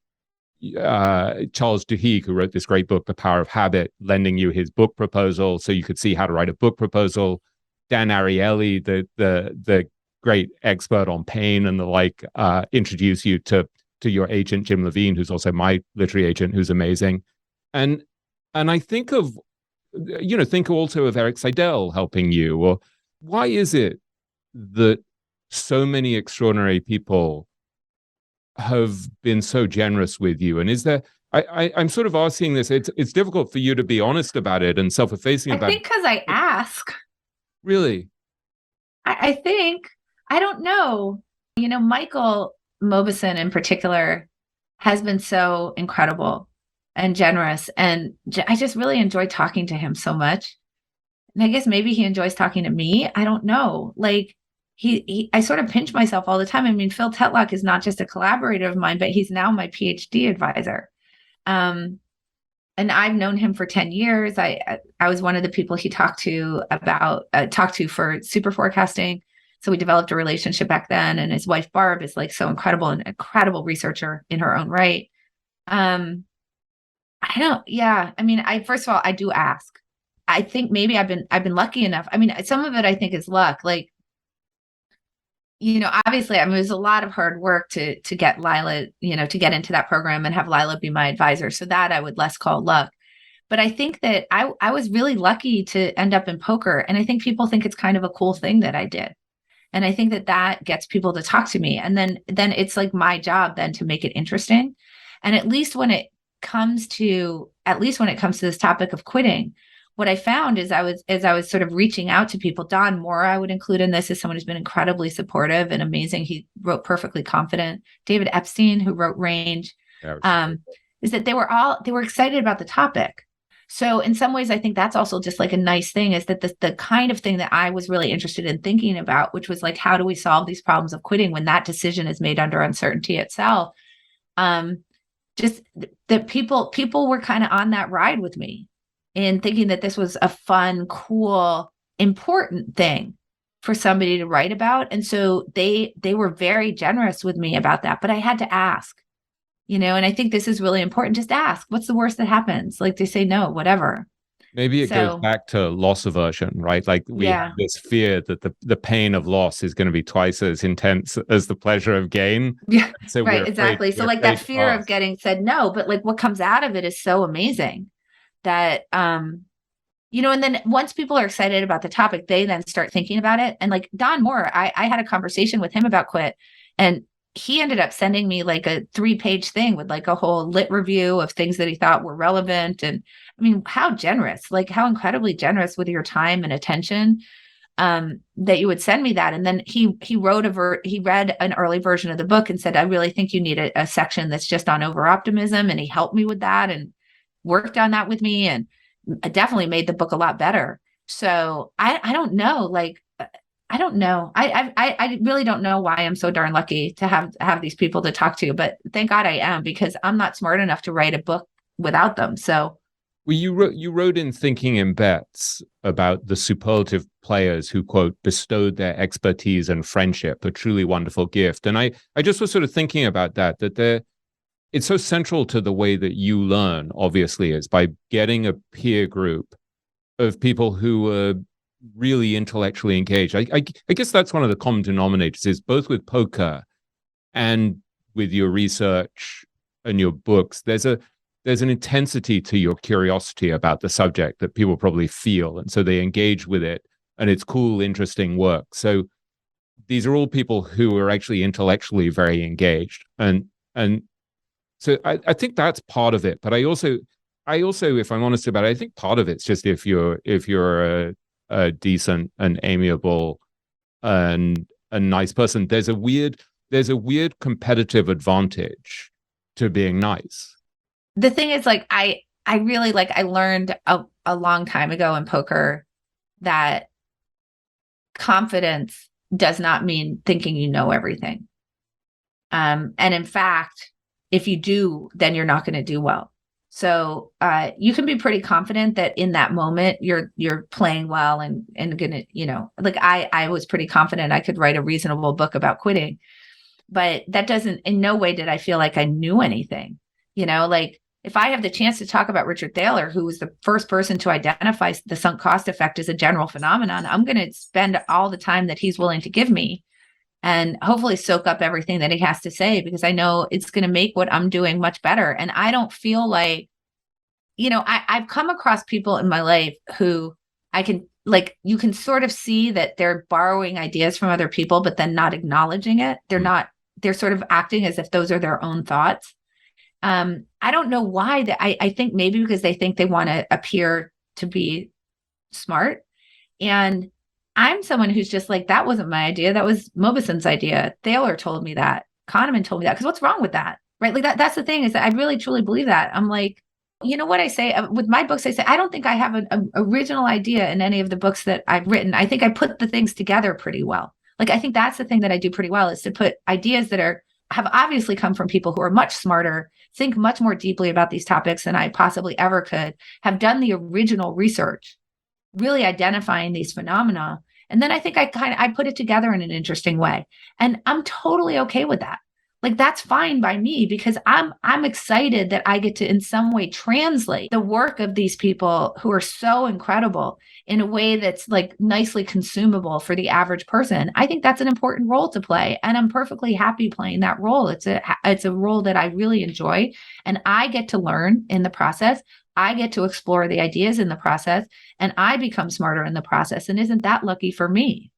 [SPEAKER 2] Charles Duhigg, who wrote this great book, The Power of Habit, lending you his book proposal so you could see how to write a book proposal. Dan Ariely, the great expert on pain and the like, introduce you to your agent Jim Levine, who's also my literary agent, who's amazing. And I think of, think also of Eric Seidel helping you. Or why is it that so many extraordinary people have been so generous with you? And is there, I'm sort of asking this, it's difficult for you to be honest about it and self-effacing about it.
[SPEAKER 1] I think because I ask.
[SPEAKER 2] Really?
[SPEAKER 1] I think, I don't know. Michael Mauboussin in particular has been so incredible and generous. And I just really enjoy talking to him so much. And I guess maybe he enjoys talking to me. I don't know. Like I sort of pinch myself all the time. I mean, Phil Tetlock is not just a collaborator of mine, but he's now my PhD advisor. And I've known him for 10 years. I was one of the people he talked to for super forecasting. So we developed a relationship back then. And his wife, Barb, is like so incredible, an incredible researcher in her own right. I mean, first of all, I do ask. I think maybe I've been lucky enough. I mean, some of it I think is luck. Like, obviously, I mean, it was a lot of hard work to get Lila, to get into that program and have Lila be my advisor. So that I would less call luck. But I think that I was really lucky to end up in poker. And I think people think it's kind of a cool thing that I did. And I think that gets people to talk to me. And then it's like my job then to make it interesting. And at least when it comes to this topic of quitting, what I found is as I was sort of reaching out to people, Don Moore, I would include in this as someone who's been incredibly supportive and amazing. He wrote Perfectly Confident. David Epstein, who wrote Range, is that they were excited about the topic. So in some ways, I think that's also just like a nice thing, is that the kind of thing that I was really interested in thinking about, which was like, how do we solve these problems of quitting when that decision is made under uncertainty itself? Just that people were kind of on that ride with me in thinking that this was a fun, cool, important thing for somebody to write about. And so they were very generous with me about that, but I had to ask. And I think this is really important. Just ask, what's the worst that happens? Like, they say no, whatever.
[SPEAKER 2] Maybe it goes back to loss aversion, right? Like we have this fear that the pain of loss is going to be twice as intense as the pleasure of gain.
[SPEAKER 1] Yeah,
[SPEAKER 2] so
[SPEAKER 1] right, exactly. So like that fear of getting said no, but like what comes out of it is so amazing that, and then once people are excited about the topic, they then start thinking about it. And like Don Moore, I had a conversation with him about quit, and he ended up sending me like a 3-page thing with like a whole lit review of things that he thought were relevant. And I mean, how generous, like how incredibly generous with your time and attention, that you would send me that. And then he read an early version of the book and said, I really think you need a section that's just on over optimism. And he helped me with that and worked on that with me, and definitely made the book a lot better. So I don't know, like, I don't know. I really don't know why I'm so darn lucky to have these people to talk to, but thank God I am, because I'm not smart enough to write a book without them. So,
[SPEAKER 2] well, you wrote in Thinking in Bets about the superlative players who, quote, bestowed their expertise and friendship, a truly wonderful gift. And I just was sort of thinking about that it's so central to the way that you learn, obviously, is by getting a peer group of people who are really intellectually engaged. I guess that's one of the common denominators, is both with poker and with your research and your books, there's an intensity to your curiosity about the subject that people probably feel, and so they engage with it, and it's cool, interesting work. So these are all people who are actually intellectually very engaged, and so I think that's part of it. But I also, if I'm honest about it, I think part of it's just if you're a decent and amiable and a nice person, there's a weird competitive advantage to being nice.
[SPEAKER 1] The thing is, like, I really, like, I learned a long time ago in poker that confidence does not mean thinking you know everything. And in fact, if you do, then you're not going to do well. So you can be pretty confident that in that moment you're playing well and gonna, like I was pretty confident I could write a reasonable book about quitting, but that doesn't, in no way did I feel like I knew anything. Like if I have the chance to talk about Richard Thaler, who was the first person to identify the sunk cost effect as a general phenomenon, I'm going to spend all the time that he's willing to give me and hopefully soak up everything that he has to say, because I know it's going to make what I'm doing much better. And I don't feel like, I've come across people in my life who I can, like, you can sort of see that they're borrowing ideas from other people, but then not acknowledging it. They're sort of acting as if those are their own thoughts. I don't know why. I think maybe because they think they want to appear to be smart. And I'm someone who's just like, that wasn't my idea. That was Mobison's idea. Thaler told me that. Kahneman told me that. Because what's wrong with that? Right? Like that's the thing, is that I really truly believe that. I'm like, what I say with my books, I say, I don't think I have an original idea in any of the books that I've written. I think I put the things together pretty well. Like, I think that's the thing that I do pretty well, is to put ideas that have obviously come from people who are much smarter, think much more deeply about these topics than I possibly ever could, have done the original research, really identifying these phenomena. And then I think I put it together in an interesting way. And I'm totally okay with that. Like, that's fine by me, because I'm excited that I get to in some way translate the work of these people who are so incredible in a way that's like nicely consumable for the average person. I think that's an important role to play, and I'm perfectly happy playing that role. It's a role that I really enjoy, and I get to learn in the process. I get to explore the ideas in the process, and I become smarter in the process. And isn't that lucky for me?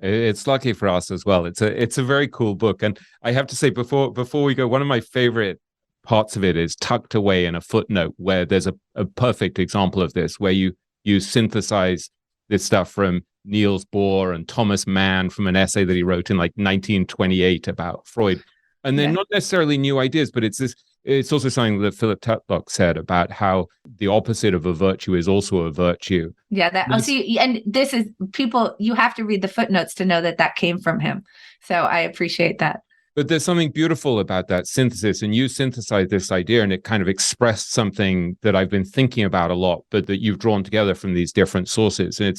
[SPEAKER 2] It's lucky for us as well. It's a very cool book, and I have to say, before we go, one of my favorite parts of it is tucked away in a footnote, where there's a perfect example of this, where you synthesize this stuff from Niels Bohr and Thomas Mann from an essay that he wrote in like 1928 about Freud, and they're not necessarily new ideas, but it's also something that Philip Tetlock said about how the opposite of a virtue is also a virtue.
[SPEAKER 1] Yeah, see, and this is, people, you have to read the footnotes to know that came from him. So I appreciate that.
[SPEAKER 2] But there's something beautiful about that synthesis, and you synthesized this idea, and it kind of expressed something that I've been thinking about a lot, but that you've drawn together from these different sources. And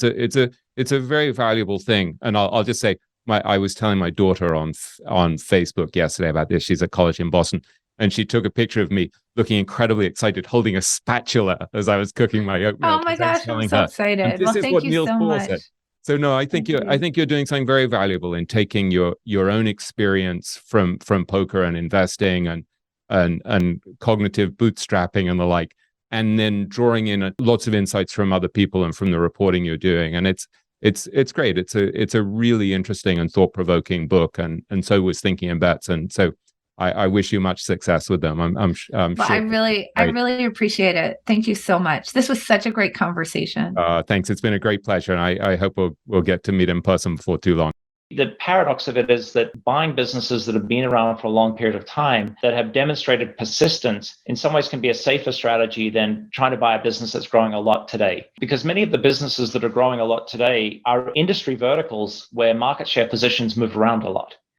[SPEAKER 2] it's a very valuable thing. And I'll just say, I was telling my daughter on Facebook yesterday about this. She's at college in Boston, and she took a picture of me looking incredibly excited, holding a spatula as I was cooking my oatmeal.
[SPEAKER 1] Oh my gosh, I'm so
[SPEAKER 2] her,
[SPEAKER 1] excited.
[SPEAKER 2] this
[SPEAKER 1] Well,
[SPEAKER 2] is
[SPEAKER 1] thank
[SPEAKER 2] what
[SPEAKER 1] you
[SPEAKER 2] Niels
[SPEAKER 1] so
[SPEAKER 2] Bohr
[SPEAKER 1] much.
[SPEAKER 2] said. So no, I think you're doing something very valuable in taking your own experience from poker and investing and cognitive bootstrapping and the like, and then drawing in lots of insights from other people and from the reporting you're doing. And it's great. It's a really interesting and thought-provoking book, and so was Thinking in Bets. And so I wish you much success with them. I'm
[SPEAKER 1] Well,
[SPEAKER 2] sure.
[SPEAKER 1] I really appreciate it. Thank you so much. This was such a great conversation.
[SPEAKER 2] Thanks. It's been a great pleasure, and I hope we'll get to meet in person before too long.
[SPEAKER 3] The paradox of it is that buying businesses that have been around for a long period of time, that have demonstrated persistence, in some ways can be a safer strategy than trying to buy a business that's growing a lot today. Because many of the businesses that are growing a lot today are industry verticals where market share positions move around a lot.